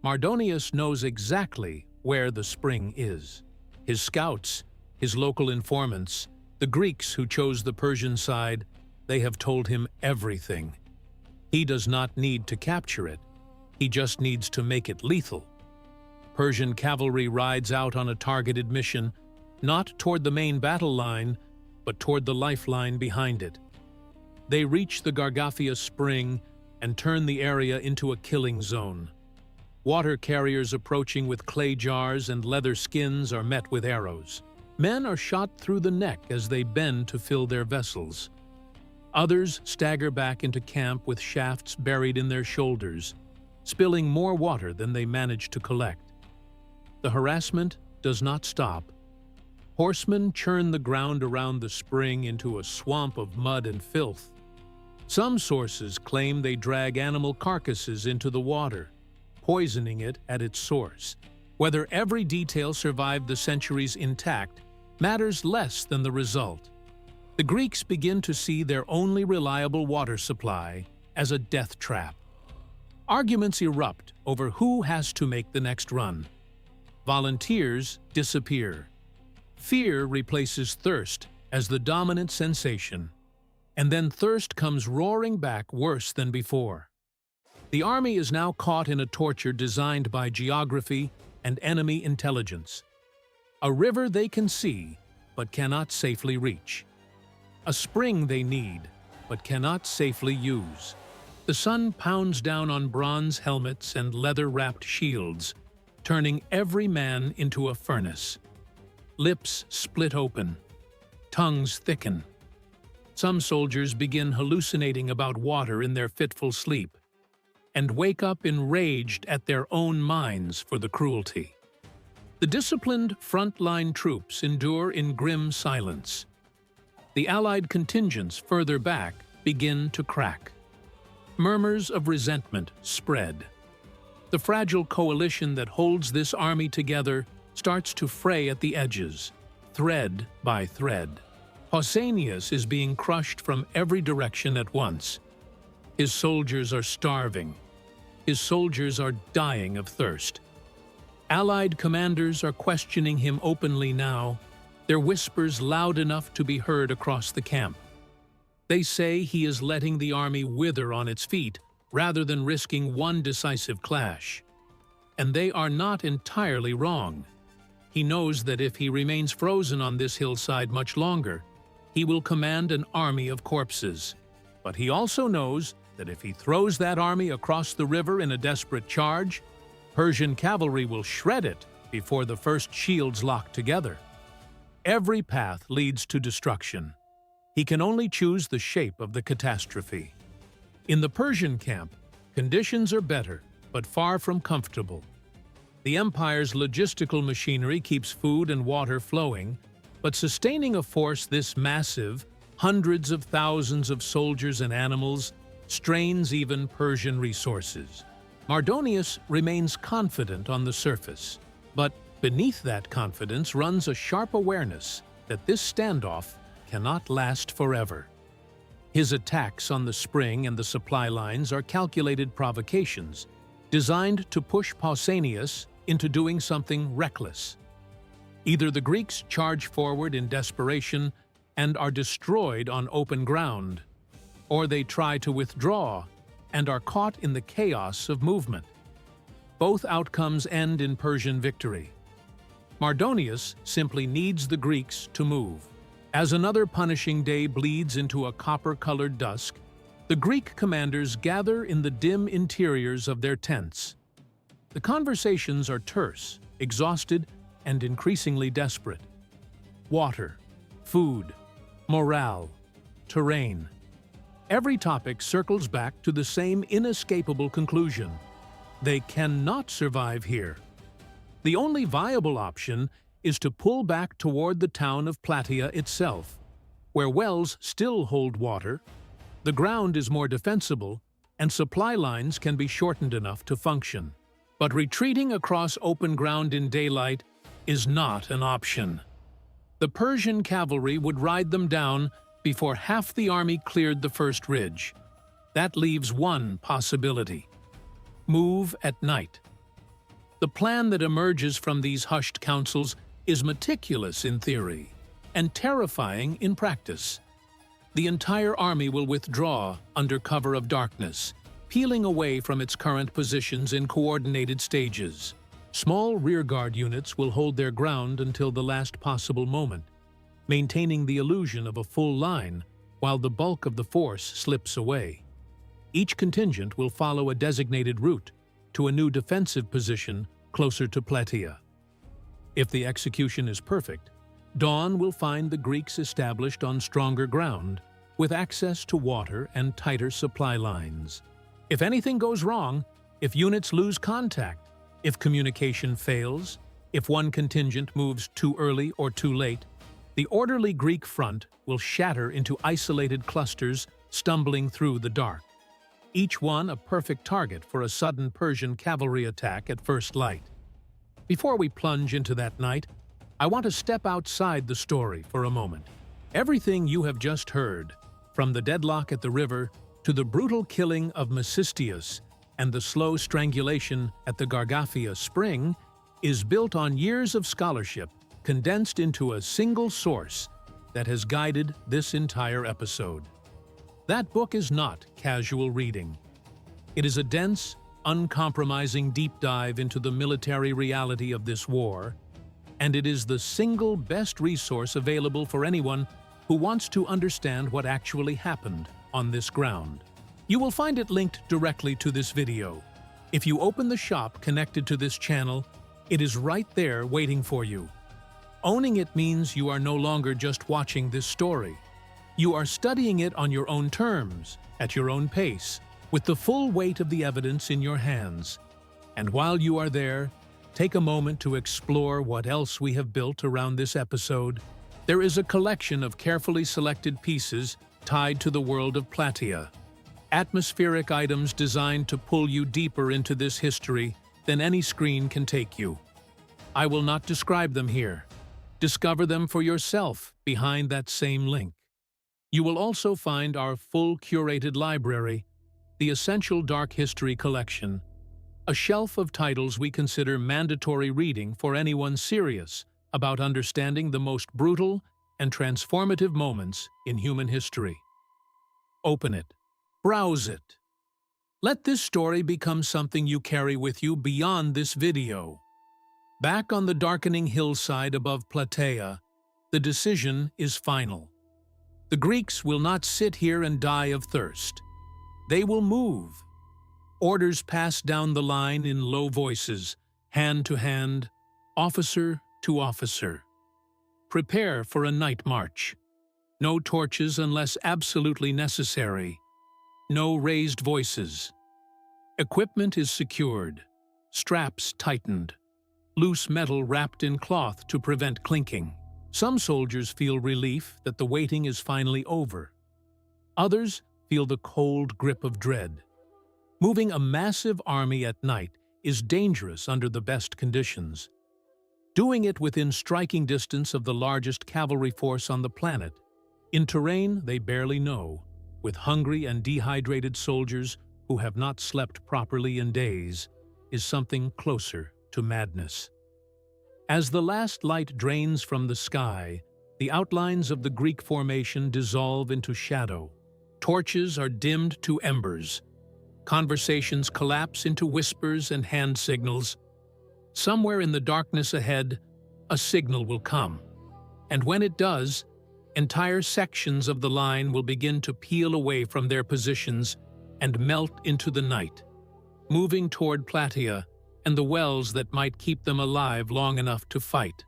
Mardonius knows exactly where the spring is. His scouts, his local informants, the Greeks who chose the Persian side, they have told him everything. He does not need to capture it. He just needs to make it lethal. Persian cavalry rides out on a targeted mission, not toward the main battle line, but toward the lifeline behind it. They reach the Gargaphia spring and turn the area into a killing zone. Water carriers approaching with clay jars and leather skins are met with arrows. Men are shot through the neck as they bend to fill their vessels. Others stagger back into camp with shafts buried in their shoulders, spilling more water than they manage to collect. The harassment does not stop. Horsemen churn the ground around the spring into a swamp of mud and filth. Some sources claim they drag animal carcasses into the water, poisoning it at its source. Whether every detail survived the centuries intact matters less than the result. The Greeks begin to see their only reliable water supply as a death trap. Arguments erupt over who has to make the next run. Volunteers disappear. Fear replaces thirst as the dominant sensation, and then thirst comes roaring back worse than before. The army is now caught in a torture designed by geography and enemy intelligence. A river they can see, but cannot safely reach. A spring they need, but cannot safely use. The sun pounds down on bronze helmets and leather-wrapped shields, turning every man into a furnace. Lips split open. Tongues thicken. Some soldiers begin hallucinating about water in their fitful sleep, and wake up enraged at their own minds for the cruelty. The disciplined frontline troops endure in grim silence. The Allied contingents further back begin to crack. Murmurs of resentment spread. The fragile coalition that holds this army together starts to fray at the edges, thread by thread. Pausanias is being crushed from every direction at once. His soldiers are starving. His soldiers are dying of thirst. Allied commanders are questioning him openly now, their whispers loud enough to be heard across the camp. They say he is letting the army wither on its feet rather than risking one decisive clash. And they are not entirely wrong. He knows that if he remains frozen on this hillside much longer, he will command an army of corpses. But he also knows that if he throws that army across the river in a desperate charge, Persian cavalry will shred it before the first shields lock together. Every path leads to destruction. He can only choose the shape of the catastrophe. In the Persian camp, conditions are better, but far from comfortable. The empire's logistical machinery keeps food and water flowing, but sustaining a force this massive, hundreds of thousands of soldiers and animals, strains even Persian resources. Mardonius remains confident on the surface, but beneath that confidence runs a sharp awareness that this standoff cannot last forever. His attacks on the spring and the supply lines are calculated provocations, designed to push Pausanias into doing something reckless. Either the Greeks charge forward in desperation and are destroyed on open ground, or they try to withdraw and are caught in the chaos of movement. Both outcomes end in Persian victory. Mardonius simply needs the Greeks to move. As another punishing day bleeds into a copper-colored dusk, the Greek commanders gather in the dim interiors of their tents. The conversations are terse, exhausted, and increasingly desperate. Water, food, morale, terrain. Every topic circles back to the same inescapable conclusion. They cannot survive here. The only viable option is to pull back toward the town of Plataea itself, where wells still hold water, the ground is more defensible, and supply lines can be shortened enough to function. But retreating across open ground in daylight is not an option. The Persian cavalry would ride them down before half the army cleared the first ridge. That leaves one possibility: move at night. The plan that emerges from these hushed councils is meticulous in theory and terrifying in practice. The entire army will withdraw under cover of darkness, peeling away from its current positions in coordinated stages. Small rearguard units will hold their ground until the last possible moment, maintaining the illusion of a full line while the bulk of the force slips away. Each contingent will follow a designated route to a new defensive position closer to Plataea. If the execution is perfect, dawn will find the Greeks established on stronger ground, with access to water and tighter supply lines. If anything goes wrong, if units lose contact, if communication fails, if one contingent moves too early or too late, the orderly Greek front will shatter into isolated clusters stumbling through the dark, each one a perfect target for a sudden Persian cavalry attack at first light. Before we plunge into that night, I want to step outside the story for a moment. Everything you have just heard, from the deadlock at the river to the brutal killing of Masistius and the slow strangulation at the Gargaphia spring, is built on years of scholarship condensed into a single source that has guided this entire episode. That book is not casual reading. It is a dense, uncompromising deep dive into the military reality of this war, and it is the single best resource available for anyone who wants to understand what actually happened on this ground. You will find it linked directly to this video. If you open the shop connected to this channel, it is right there waiting for you. Owning it means you are no longer just watching this story. You are studying it on your own terms, at your own pace, with the full weight of the evidence in your hands. And while you are there, take a moment to explore what else we have built around this episode. There is a collection of carefully selected pieces tied to the world of Plataea. Atmospheric items designed to pull you deeper into this history than any screen can take you. I will not describe them here. Discover them for yourself behind that same link. You will also find our full curated library, the Essential Dark History Collection, a shelf of titles we consider mandatory reading for anyone serious about understanding the most brutal and transformative moments in human history. Open it. Browse it. Let this story become something you carry with you beyond this video. Back on the darkening hillside above Plataea, the decision is final. The Greeks will not sit here and die of thirst. They will move. Orders pass down the line in low voices, hand to hand, officer to officer. Prepare for a night march. No torches unless absolutely necessary. No raised voices. Equipment is secured, straps tightened, loose metal wrapped in cloth to prevent clinking. Some soldiers feel relief that the waiting is finally over. Others feel the cold grip of dread. Moving a massive army at night is dangerous under the best conditions. Doing it within striking distance of the largest cavalry force on the planet, in terrain they barely know, with hungry and dehydrated soldiers who have not slept properly in days, is something closer to madness. As the last light drains from the sky, the outlines of the Greek formation dissolve into shadow. Torches are dimmed to embers. Conversations collapse into whispers and hand signals. Somewhere in the darkness ahead, a signal will come. And when it does, entire sections of the line will begin to peel away from their positions and melt into the night, moving toward Plataea and the wells that might keep them alive long enough to fight.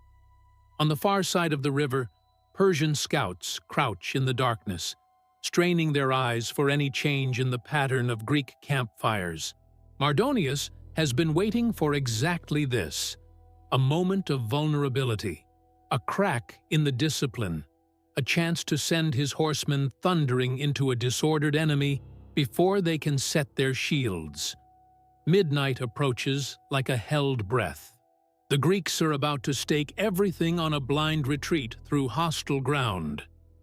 On the far side of the river, Persian scouts crouch in the darkness, straining their eyes for any change in the pattern of Greek campfires. Mardonius has been waiting for exactly this, a moment of vulnerability, a crack in the discipline, a chance to send his horsemen thundering into a disordered enemy before they can set their shields. Midnight approaches like a held breath. The Greeks are about to stake everything on a blind retreat through hostile ground.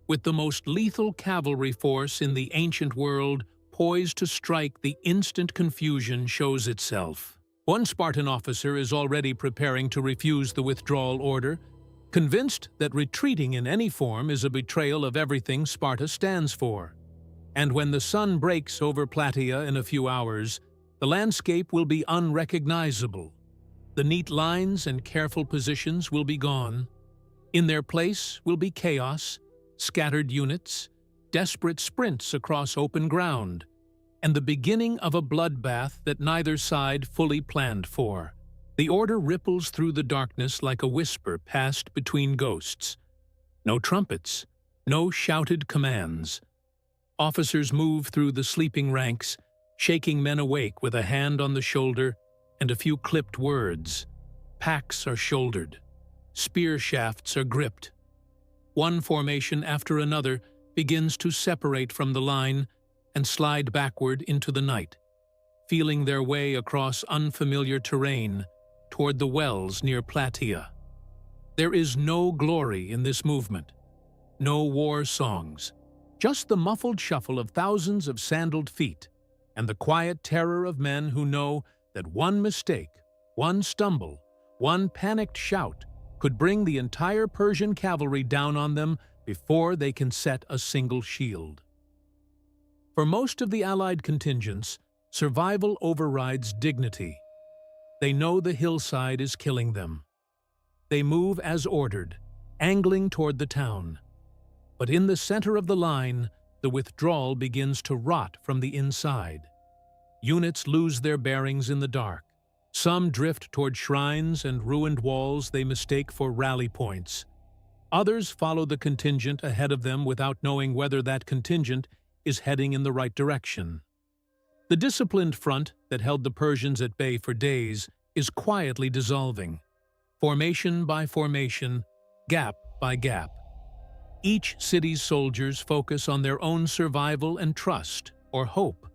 with the most lethal cavalry force in the ancient world poised to strike the instant confusion shows itself. One Spartan officer is already preparing to refuse the withdrawal order, convinced that retreating in any form is a betrayal of everything Sparta stands for. And when the sun breaks over Plataea in a few hours, the landscape will be unrecognizable. The neat lines and careful positions will be gone. In their place will be chaos, scattered units, desperate sprints across open ground, and the beginning of a bloodbath that neither side fully planned for. The order ripples through the darkness like a whisper passed between ghosts. No trumpets, no shouted commands. Officers move through the sleeping ranks, shaking men awake with a hand on the shoulder and a few clipped words. Packs are shouldered. Spear shafts are gripped. One formation after another begins to separate from the line and slide backward into the night, feeling their way across unfamiliar terrain toward the wells near Plataea. There is no glory in this movement, no war songs, just the muffled shuffle of thousands of sandaled feet and the quiet terror of men who know that one mistake, one stumble, one panicked shout could bring the entire Persian cavalry down on them before they can set a single shield. For most of the Allied contingents, survival overrides dignity. They know the hillside is killing them. They move as ordered, angling toward the town. But in the center of the line, the withdrawal begins to rot from the inside. Units lose their bearings in the dark. Some drift toward shrines and ruined walls they mistake for rally points. Others follow the contingent ahead of them without knowing whether that contingent is heading in the right direction. The disciplined front that held the Persians at bay for days is quietly dissolving, formation by formation, gap by gap. Each city's soldiers focus on their own survival and trust, or hope,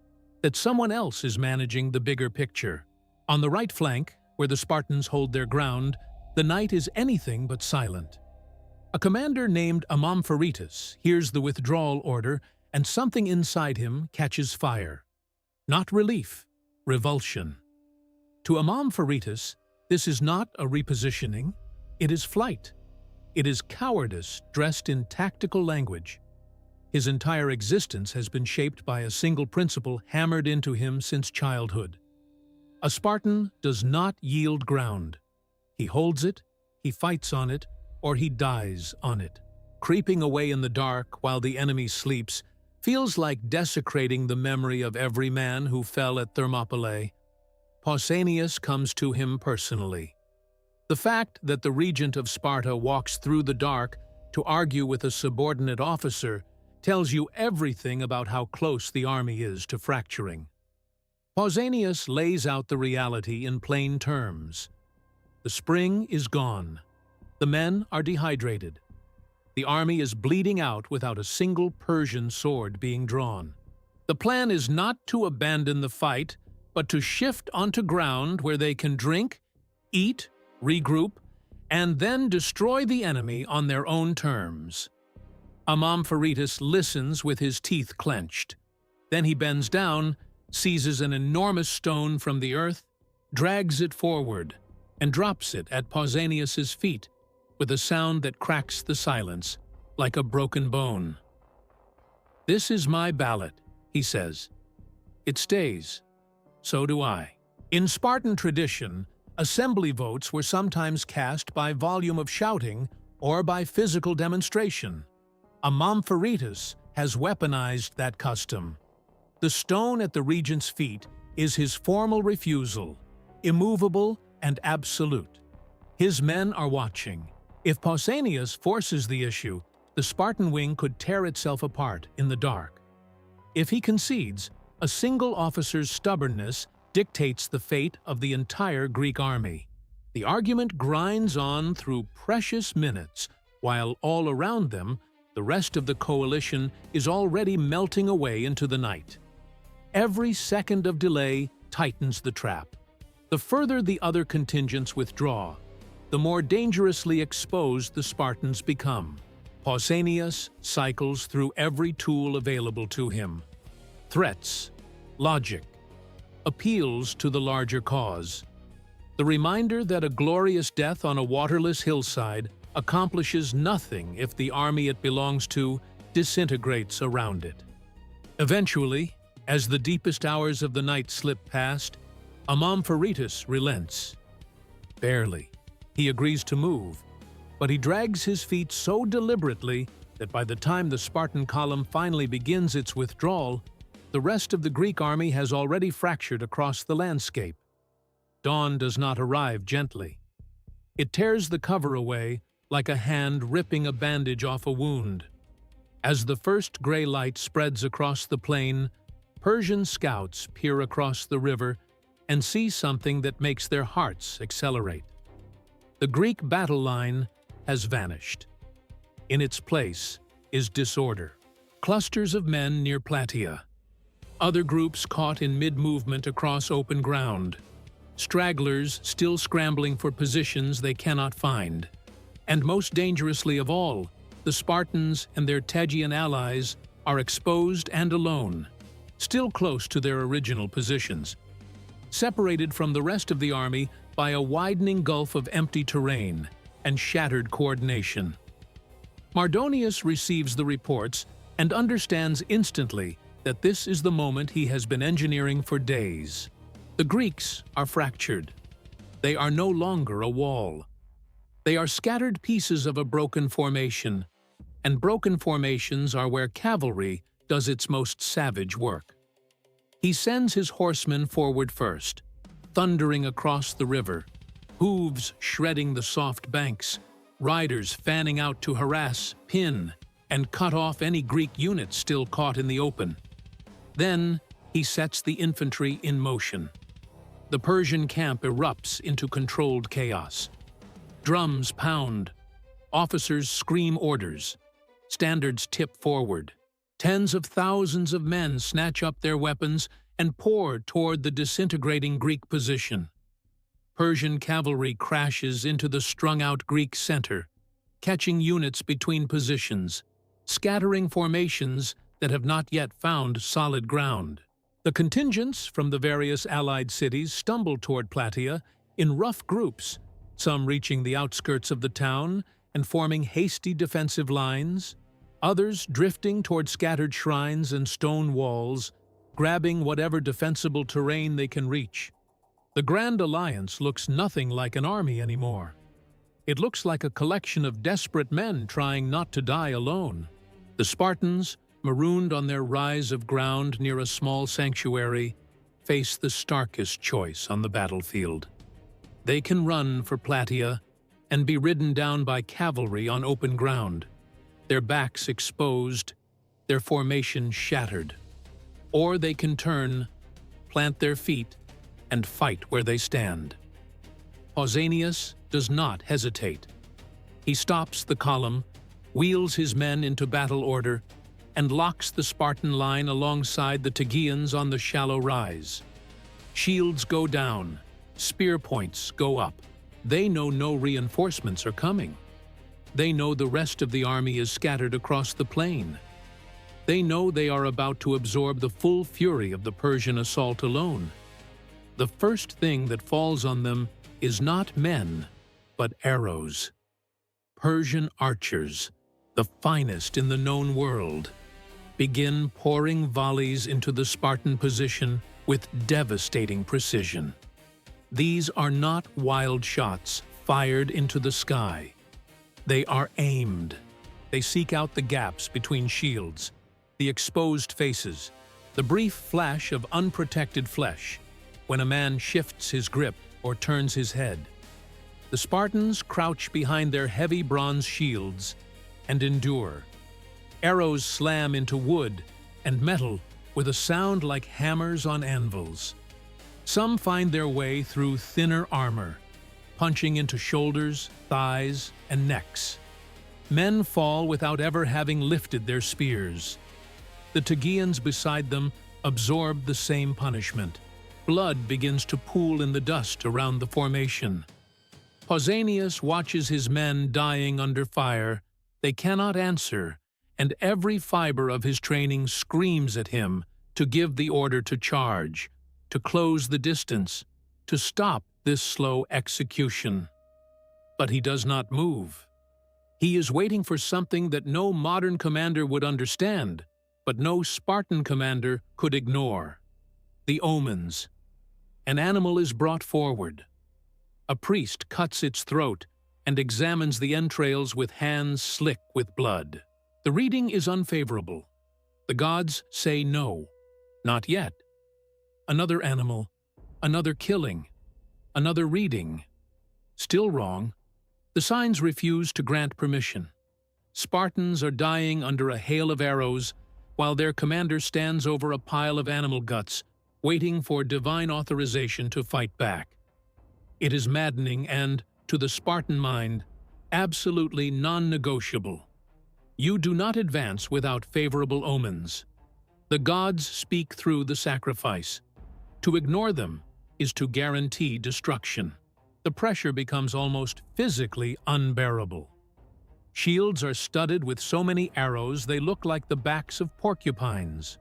that someone else is managing the bigger picture. On the right flank, where the Spartans hold their ground, the night is anything but silent. A commander named Amompharetus hears the withdrawal order, and something inside him catches fire. Not relief, revulsion. To Amompharetus, this is not a repositioning, it is flight. It is cowardice dressed in tactical language. His entire existence has been shaped by a single principle hammered into him since childhood. A Spartan does not yield ground. He holds it, he fights on it, or he dies on it. Creeping away in the dark while the enemy sleeps feels like desecrating the memory of every man who fell at Thermopylae. Pausanias comes to him personally. The fact that the regent of Sparta walks through the dark to argue with a subordinate officer tells you everything about how close the army is to fracturing. Pausanias lays out the reality in plain terms. The spring is gone. The men are dehydrated. The army is bleeding out without a single Persian sword being drawn. The plan is not to abandon the fight, but to shift onto ground where they can drink, eat, regroup, and then destroy the enemy on their own terms. Amompharetus listens with his teeth clenched. Then he bends down, seizes an enormous stone from the earth, drags it forward, and drops it at Pausanias's feet with a sound that cracks the silence like a broken bone. "This is my ballot," he says. "It stays. So do I." In Spartan tradition, assembly votes were sometimes cast by volume of shouting or by physical demonstration. Amompharetus has weaponized that custom. The stone at the regent's feet is his formal refusal, immovable and absolute. His men are watching. If Pausanias forces the issue, the Spartan wing could tear itself apart in the dark. If he concedes, a single officer's stubbornness dictates the fate of the entire Greek army. The argument grinds on through precious minutes, while all around them, the rest of the coalition is already melting away into the night. Every second of delay tightens the trap. The further the other contingents withdraw, the more dangerously exposed the Spartans become. Pausanias cycles through every tool available to him. Threats, logic, appeals to the larger cause. The reminder that a glorious death on a waterless hillside accomplishes nothing if the army it belongs to disintegrates around it. Eventually, as the deepest hours of the night slip past, Amompharetus relents. Barely. He agrees to move, but he drags his feet so deliberately that by the time the Spartan column finally begins its withdrawal, the rest of the Greek army has already fractured across the landscape. Dawn does not arrive gently. It tears the cover away like a hand ripping a bandage off a wound. As the first gray light spreads across the plain, Persian scouts peer across the river and see something that makes their hearts accelerate. The Greek battle line has vanished. In its place is disorder. Clusters of men near Plataea. Other groups caught in mid-movement across open ground. Stragglers still scrambling for positions they cannot find. And most dangerously of all, the Spartans and their Tegean allies are exposed and alone, still close to their original positions, separated from the rest of the army by a widening gulf of empty terrain and shattered coordination. Mardonius receives the reports and understands instantly that this is the moment he has been engineering for days. The Greeks are fractured. They are no longer a wall. They are scattered pieces of a broken formation, and broken formations are where cavalry does its most savage work. He sends his horsemen forward first, thundering across the river, hooves shredding the soft banks, riders fanning out to harass, pin, and cut off any Greek units still caught in the open. Then he sets the infantry in motion. The Persian camp erupts into controlled chaos. Drums pound, officers scream orders, standards tip forward. Tens of thousands of men snatch up their weapons and pour toward the disintegrating Greek position. Persian cavalry crashes into the strung-out Greek center, catching units between positions, scattering formations that have not yet found solid ground. The contingents from the various allied cities stumble toward Plataea in rough groups, some reaching the outskirts of the town and forming hasty defensive lines, others drifting toward scattered shrines and stone walls, grabbing whatever defensible terrain they can reach. The Grand Alliance looks nothing like an army anymore. It looks like a collection of desperate men trying not to die alone. The Spartans, marooned on their rise of ground near a small sanctuary, face the starkest choice on the battlefield. They can run for Plataea and be ridden down by cavalry on open ground, their backs exposed, their formation shattered. Or they can turn, plant their feet, and fight where they stand. Pausanias does not hesitate. He stops the column, wheels his men into battle order, and locks the Spartan line alongside the Tegeans on the shallow rise. Shields go down, spear points go up. They know no reinforcements are coming. They know the rest of the army is scattered across the plain. They know they are about to absorb the full fury of the Persian assault alone. The first thing that falls on them is not men, but arrows. Persian archers, the finest in the known world, begin pouring volleys into the Spartan position with devastating precision. These are not wild shots fired into the sky. They are aimed. They seek out the gaps between shields, the exposed faces, the brief flash of unprotected flesh when a man shifts his grip or turns his head. The Spartans crouch behind their heavy bronze shields and endure. Arrows slam into wood and metal with a sound like hammers on anvils. Some find their way through thinner armor, punching into shoulders, thighs, and necks. Men fall without ever having lifted their spears. The Tegeans beside them absorb the same punishment. Blood begins to pool in the dust around the formation. Pausanias watches his men dying under fire, They cannot answer, and every fiber of his training screams at him to give the order to charge, to close the distance, to stop this slow execution. But he does not move. He is waiting for something that no modern commander would understand, but no Spartan commander could ignore. The omens. An animal is brought forward. A priest cuts its throat and examines the entrails with hands slick with blood. The reading is unfavorable. The gods say no, not yet. Another animal, another killing, another reading. Still wrong. The signs refuse to grant permission. Spartans are dying under a hail of arrows, while their commander stands over a pile of animal guts, waiting for divine authorization to fight back. It is maddening and, to the Spartan mind, absolutely non-negotiable. You do not advance without favorable omens. The gods speak through the sacrifice. To ignore them is to guarantee destruction. The pressure becomes almost physically unbearable. Shields are studded with so many arrows they look like the backs of porcupines.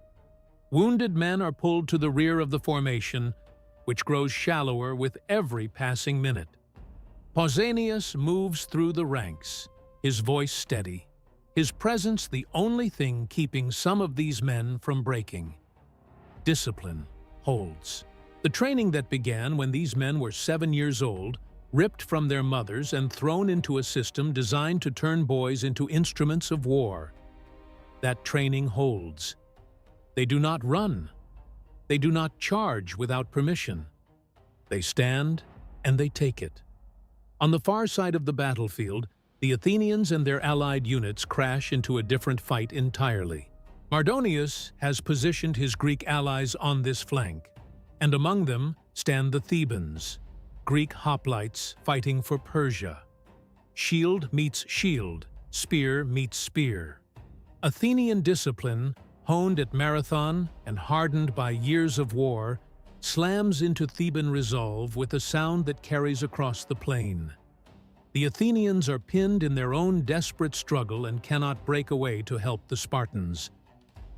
Wounded men are pulled to the rear of the formation, which grows shallower with every passing minute. Pausanias moves through the ranks, his voice steady, his presence the only thing keeping some of these men from breaking. Discipline holds. The training that began when these men were 7 years old, ripped from their mothers and thrown into a system designed to turn boys into instruments of war. That training holds. They do not run. They do not charge without permission. They stand and they take it. On the far side of the battlefield, the Athenians and their allied units crash into a different fight entirely. Mardonius has positioned his Greek allies on this flank, and among them stand the Thebans, Greek hoplites fighting for Persia. Shield meets shield, spear meets spear. Athenian discipline, honed at Marathon and hardened by years of war, slams into Theban resolve with a sound that carries across the plain. The Athenians are pinned in their own desperate struggle and cannot break away to help the Spartans.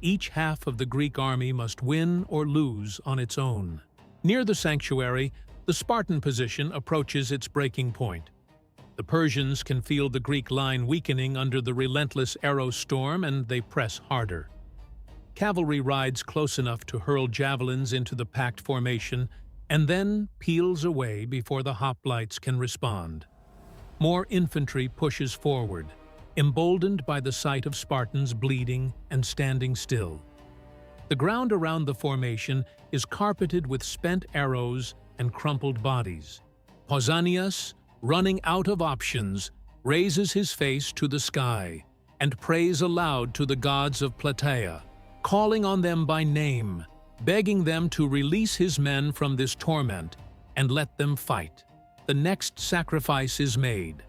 Each half of the Greek army must win or lose on its own. Near the sanctuary, the Spartan position approaches its breaking point. The Persians can feel the Greek line weakening under the relentless arrow storm, and they press harder. Cavalry rides close enough to hurl javelins into the packed formation, and then peels away before the hoplites can respond. More infantry pushes forward, emboldened by the sight of Spartans bleeding and standing still. The ground around the formation is carpeted with spent arrows and crumpled bodies. Pausanias, running out of options, raises his face to the sky and prays aloud to the gods of Plataea, calling on them by name, begging them to release his men from this torment and let them fight. The next sacrifice is made.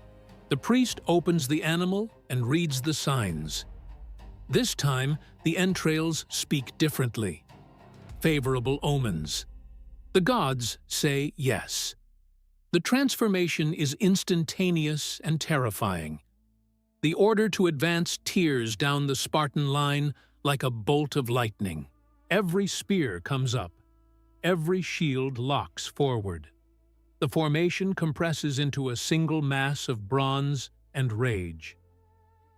The priest opens the animal and reads the signs. This time, the entrails speak differently. Favorable omens. The gods say yes. The transformation is instantaneous and terrifying. The order to advance tears down the Spartan line like a bolt of lightning. Every spear comes up. Every shield locks forward. The formation compresses into a single mass of bronze and rage.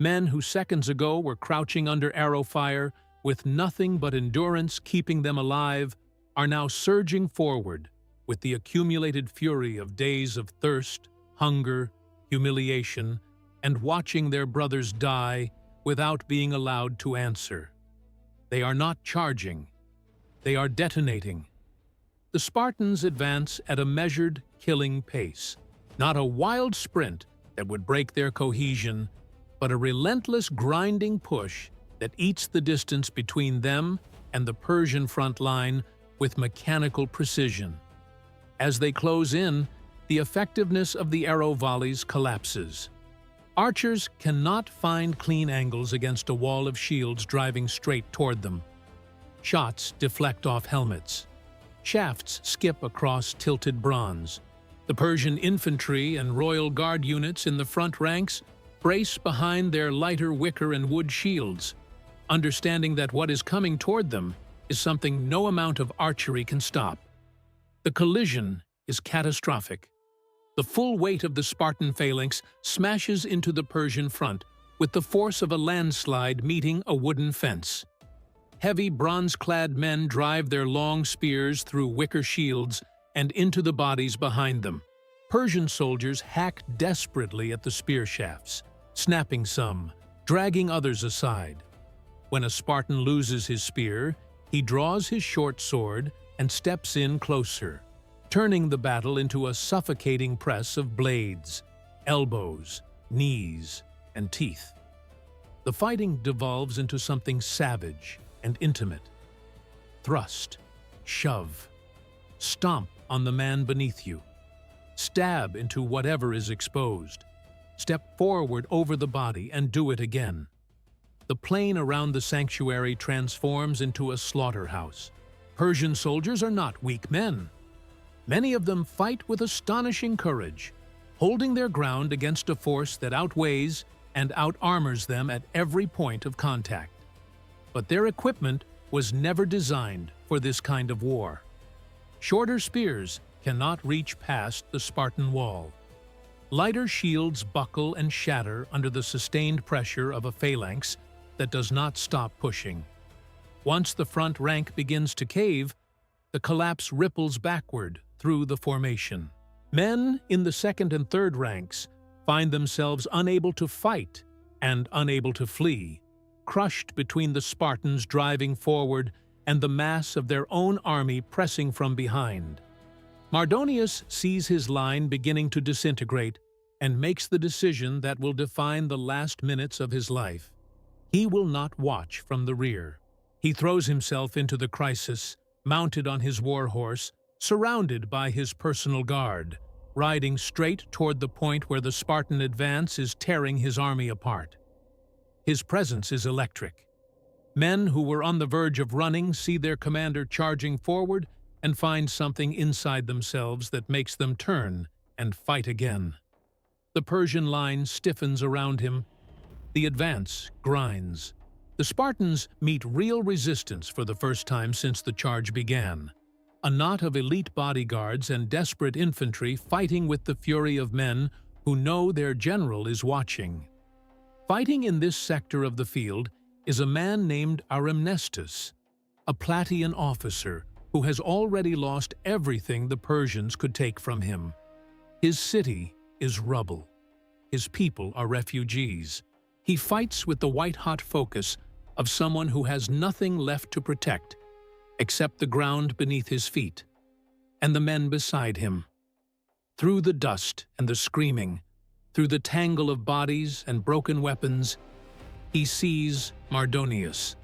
Men who seconds ago were crouching under arrow fire, with nothing but endurance keeping them alive, are now surging forward with the accumulated fury of days of thirst, hunger, humiliation, and watching their brothers die without being allowed to answer. They are not charging. They are detonating. The Spartans advance at a measured, killing pace, not a wild sprint that would break their cohesion, but a relentless grinding push that eats the distance between them and the Persian front line with mechanical precision. As they close in, the effectiveness of the arrow volleys collapses. Archers cannot find clean angles against a wall of shields driving straight toward them. Shots deflect off helmets. Shafts skip across tilted bronze. The Persian infantry and royal guard units in the front ranks brace behind their lighter wicker and wood shields, understanding that what is coming toward them is something no amount of archery can stop. The collision is catastrophic. The full weight of the Spartan phalanx smashes into the Persian front with the force of a landslide meeting a wooden fence. Heavy bronze-clad men drive their long spears through wicker shields and into the bodies behind them. Persian soldiers hack desperately at the spear shafts, snapping some, dragging others aside. When a Spartan loses his spear, he draws his short sword and steps in closer, turning the battle into a suffocating press of blades, elbows, knees, and teeth. The fighting devolves into something savage and intimate. Thrust, shove, stomp on the man beneath you. Stab into whatever is exposed. Step forward over the body and do it again. The plain around the sanctuary transforms into a slaughterhouse. Persian soldiers are not weak men. Many of them fight with astonishing courage, holding their ground against a force that outweighs and out-armors them at every point of contact. But their equipment was never designed for this kind of war. Shorter spears cannot reach past the Spartan wall. Lighter shields buckle and shatter under the sustained pressure of a phalanx that does not stop pushing. Once the front rank begins to cave, the collapse ripples backward through the formation. Men in the second and third ranks find themselves unable to fight and unable to flee, crushed between the Spartans driving forward and the mass of their own army pressing from behind. Mardonius sees his line beginning to disintegrate and makes the decision that will define the last minutes of his life. He will not watch from the rear. He throws himself into the crisis, mounted on his war horse, surrounded by his personal guard, riding straight toward the point where the Spartan advance is tearing his army apart. His presence is electric. Men who were on the verge of running see their commander charging forward and find something inside themselves that makes them turn and fight again. The Persian line stiffens around him. The advance grinds. The Spartans meet real resistance for the first time since the charge began. A knot of elite bodyguards and desperate infantry fighting with the fury of men who know their general is watching. Fighting in this sector of the field is a man named Amompharetus, a Plataean officer who has already lost everything the Persians could take from him. His city is rubble. His people are refugees. He fights with the white-hot focus of someone who has nothing left to protect except the ground beneath his feet and the men beside him. Through the dust and the screaming, through the tangle of bodies and broken weapons, he sees Mardonius.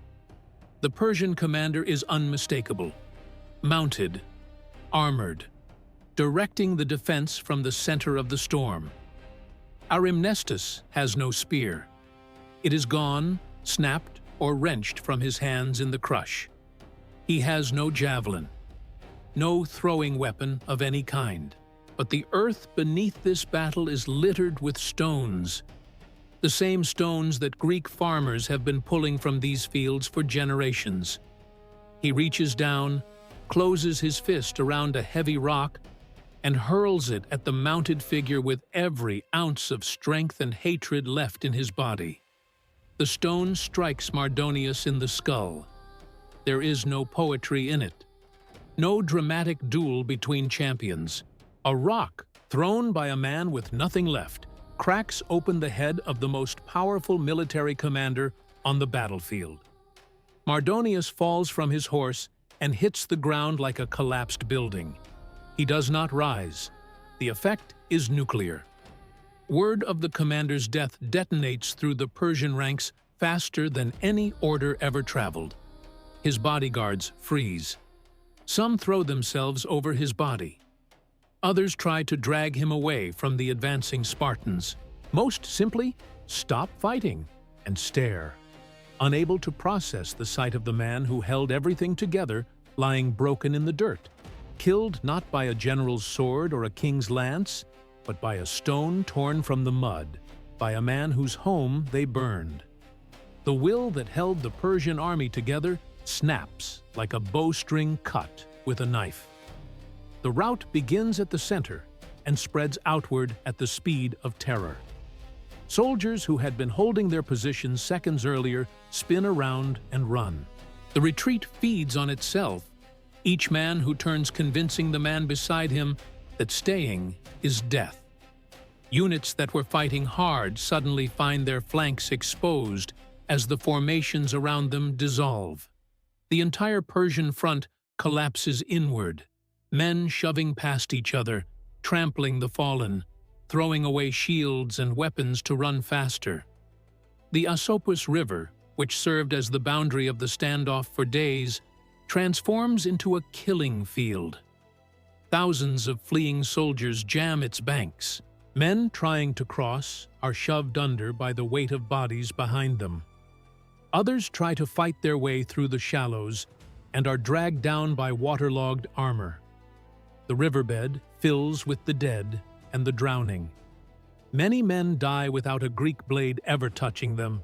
The Persian commander is unmistakable. Mounted, armored, directing the defense from the center of the storm. Amompharetus has no spear. It is gone, snapped, or wrenched from his hands in the crush. He has no javelin, no throwing weapon of any kind. But the earth beneath this battle is littered with stones, the same stones that Greek farmers have been pulling from these fields for generations. He reaches down, closes his fist around a heavy rock, and hurls it at the mounted figure with every ounce of strength and hatred left in his body. The stone strikes Mardonius in the skull. There is no poetry in it, no dramatic duel between champions. A rock, thrown by a man with nothing left, cracks open the head of the most powerful military commander on the battlefield. Mardonius falls from his horse and hits the ground like a collapsed building. He does not rise. The effect is nuclear. Word of the commander's death detonates through the Persian ranks faster than any order ever traveled. His bodyguards freeze. Some throw themselves over his body. Others try to drag him away from the advancing Spartans. Most simply, stop fighting and stare, unable to process the sight of the man who held everything together lying broken in the dirt, killed not by a general's sword or a king's lance, but by a stone torn from the mud. by a man whose home they burned. The will that held the Persian army together snaps like a bowstring cut with a knife. The rout begins at the center and spreads outward at the speed of terror. Soldiers who had been holding their positions seconds earlier spin around and run. The retreat feeds on itself, each man who turns convincing the man beside him that staying is death. Units that were fighting hard suddenly find their flanks exposed as the formations around them dissolve. The entire Persian front collapses inward, men shoving past each other, trampling the fallen, throwing away shields and weapons to run faster. The Asopus River, which served as the boundary of the standoff for days, transforms into a killing field. Thousands of fleeing soldiers jam its banks. Men trying to cross are shoved under by the weight of bodies behind them. Others try to fight their way through the shallows and are dragged down by waterlogged armor. The riverbed fills with the dead and the drowning. Many men die without a Greek blade ever touching them,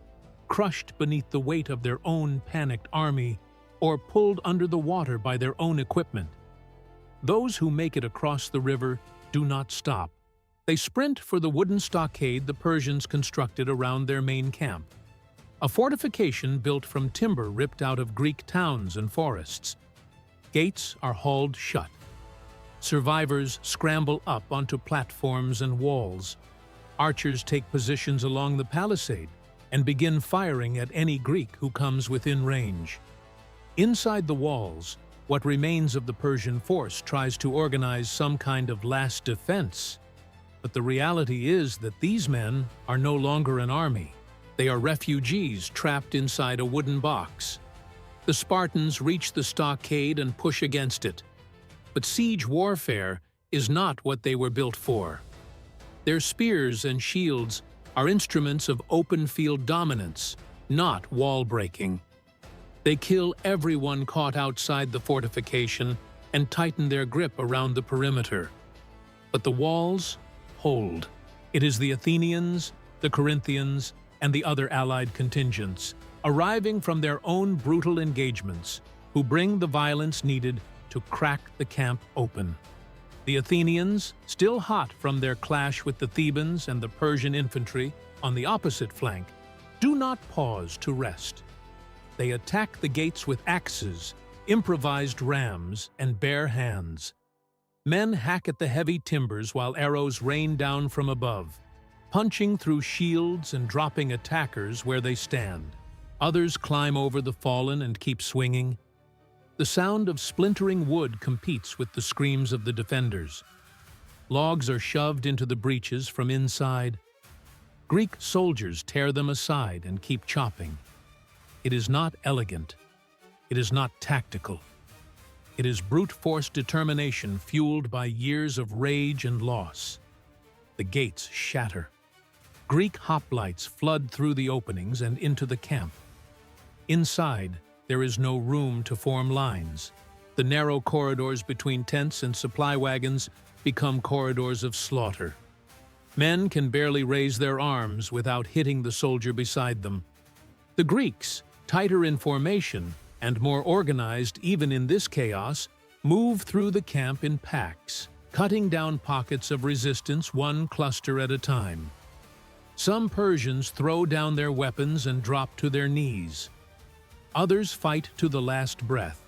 crushed beneath the weight of their own panicked army, or pulled under the water by their own equipment. Those who make it across the river do not stop. They sprint for the wooden stockade the Persians constructed around their main camp, a fortification built from timber ripped out of Greek towns and forests. Gates are hauled shut. Survivors scramble up onto platforms and walls. Archers take positions along the palisade and begin firing at any Greek who comes within range. Inside the walls, what remains of the Persian force tries to organize some kind of last defense. But the reality is that these men are no longer an army. They are refugees trapped inside a wooden box. The Spartans reach the stockade and push against it. But siege warfare is not what they were built for. Their spears and shields are instruments of open field dominance, not wall breaking. They kill everyone caught outside the fortification and tighten their grip around the perimeter. But the walls hold. It is the Athenians, the Corinthians, and the other allied contingents, arriving from their own brutal engagements, who bring the violence needed to crack the camp open. The Athenians, still hot from their clash with the Thebans and the Persian infantry on the opposite flank, do not pause to rest. They attack the gates with axes, improvised rams, and bare hands. Men hack at the heavy timbers while arrows rain down from above, punching through shields and dropping attackers where they stand. Others climb over the fallen and keep swinging. The sound of splintering wood competes with the screams of the defenders. Logs are shoved into the breaches from inside. Greek soldiers tear them aside and keep chopping. It is not elegant. It is not tactical. It is brute force determination fueled by years of rage and loss. The gates shatter. Greek hoplites flood through the openings and into the camp. Inside, there is no room to form lines. The narrow corridors between tents and supply wagons become corridors of slaughter. Men can barely raise their arms without hitting the soldier beside them. The Greeks, tighter in formation and more organized even in this chaos, move through the camp in packs, cutting down pockets of resistance one cluster at a time. Some Persians throw down their weapons and drop to their knees. Others fight to the last breath,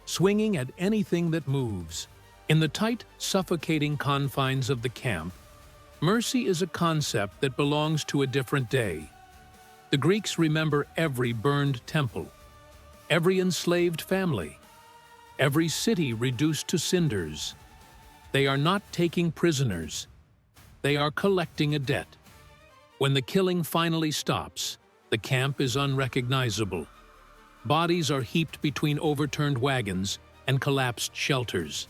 swinging at anything that moves. In the tight, suffocating confines of the camp, mercy is a concept that belongs to a different day. The Greeks remember every burned temple, every enslaved family, every city reduced to cinders. They are not taking prisoners. They are collecting a debt. When the killing finally stops, the camp is unrecognizable. Bodies are heaped between overturned wagons and collapsed shelters.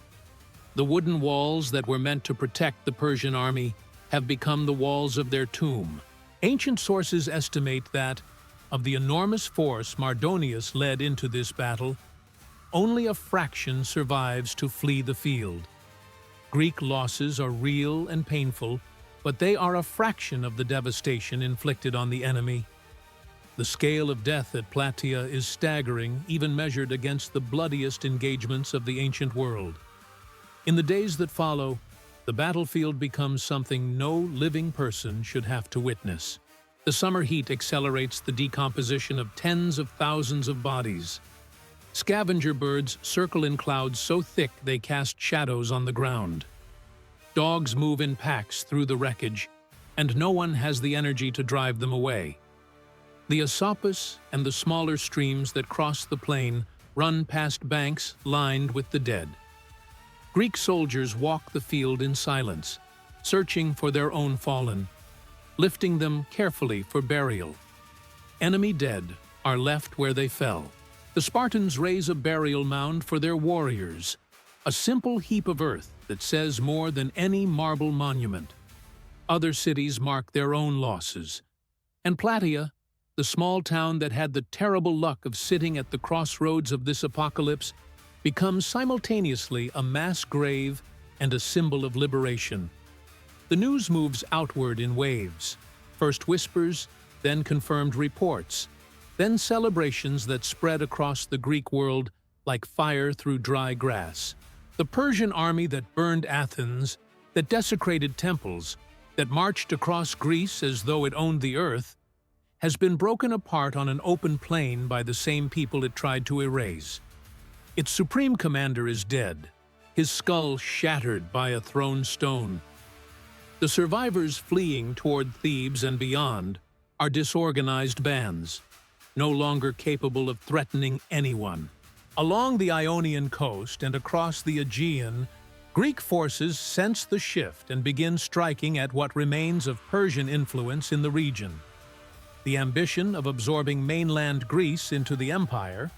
The wooden walls that were meant to protect the Persian army have become the walls of their tomb. Ancient sources estimate that, of the enormous force Mardonius led into this battle, only a fraction survives to flee the field. Greek losses are real and painful, but they are a fraction of the devastation inflicted on the enemy. The scale of death at Plataea is staggering, even measured against the bloodiest engagements of the ancient world. In the days that follow, the battlefield becomes something no living person should have to witness. The summer heat accelerates the decomposition of tens of thousands of bodies. Scavenger birds circle in clouds so thick they cast shadows on the ground. Dogs move in packs through the wreckage, and no one has the energy to drive them away. The Asopus and the smaller streams that cross the plain run past banks lined with the dead. Greek soldiers walk the field in silence, searching for their own fallen, lifting them carefully for burial. Enemy dead are left where they fell. The Spartans raise a burial mound for their warriors, a simple heap of earth that says more than any marble monument. Other cities mark their own losses. And Plataea, the small town that had the terrible luck of sitting at the crossroads of this apocalypse, becomes simultaneously a mass grave and a symbol of liberation. The news moves outward in waves, first whispers, then confirmed reports, then celebrations that spread across the Greek world like fire through dry grass. The Persian army that burned Athens, that desecrated temples, that marched across Greece as though it owned the earth, has been broken apart on an open plain by the same people it tried to erase. Its supreme commander is dead, his skull shattered by a thrown stone. The survivors fleeing toward Thebes and beyond are disorganized bands, no longer capable of threatening anyone. Along the Ionian coast and across the Aegean, Greek forces sense the shift and begin striking at what remains of Persian influence in the region. The ambition of absorbing mainland Greece into the empire,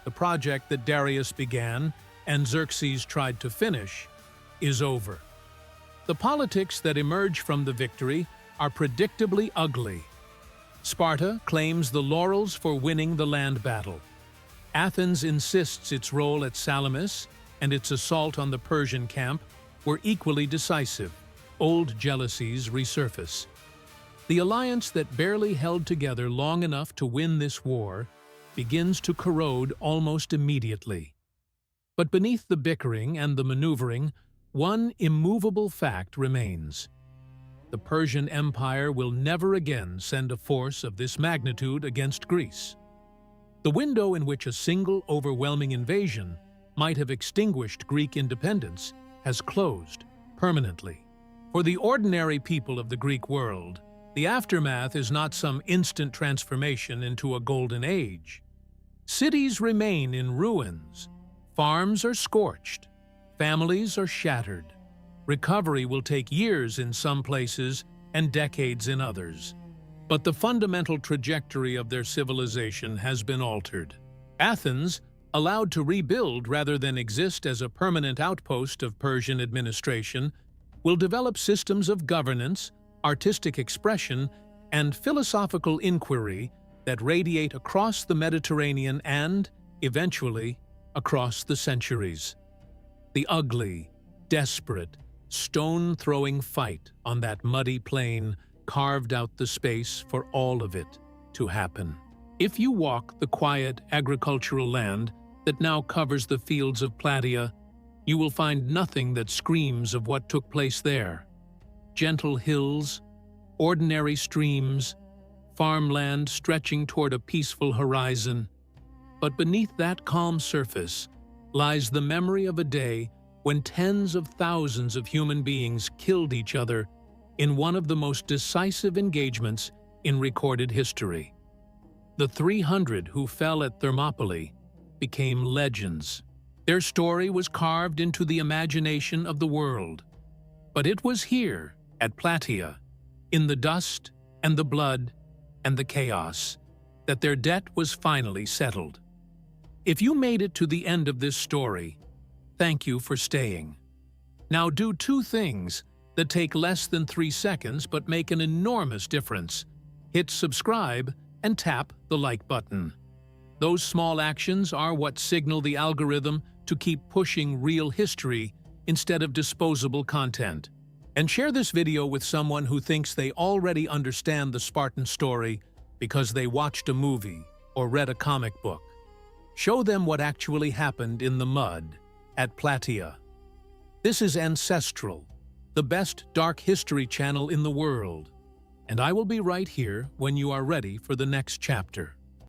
the project that Darius began and Xerxes tried to finish, is over. The politics that emerge from the victory are predictably ugly. Sparta claims the laurels for winning the land battle. Athens insists its role at Salamis and its assault on the Persian camp were equally decisive. Old jealousies resurface. The alliance that barely held together long enough to win this war begins to corrode almost immediately. But beneath the bickering and the maneuvering, one immovable fact remains. The Persian Empire will never again send a force of this magnitude against Greece. The window in which a single overwhelming invasion might have extinguished Greek independence has closed permanently. For the ordinary people of the Greek world, the aftermath is not some instant transformation into a golden age. Cities remain in ruins, farms are scorched, families are shattered. Recovery will take years in some places and decades in others. But the fundamental trajectory of their civilization has been altered. Athens, allowed to rebuild rather than exist as a permanent outpost of Persian administration, will develop systems of governance, artistic expression, and philosophical inquiry that radiate across the Mediterranean and, eventually, across the centuries. The ugly, desperate, stone-throwing fight on that muddy plain carved out the space for all of it to happen. If you walk the quiet agricultural land that now covers the fields of Plataea, you will find nothing that screams of what took place there. Gentle hills, ordinary streams, farmland stretching toward a peaceful horizon. But beneath that calm surface lies the memory of a day when tens of thousands of human beings killed each other in one of the most decisive engagements in recorded history. The 300 who fell at Thermopylae became legends. Their story was carved into the imagination of the world. But it was here, at Plataea, in the dust and the blood and the chaos, that their debt was finally settled. If you made it to the end of this story, thank you for staying. Now do two things that take less than 3 seconds but make an enormous difference. Hit subscribe and tap the like button. Those small actions are what signal the algorithm to keep pushing real history instead of disposable content. And share this video with someone who thinks they already understand the Spartan story because they watched a movie or read a comic book. Show them what actually happened in the mud at Plataea. This is Ancestral, the best dark history channel in the world, and I will be right here when you are ready for the next chapter.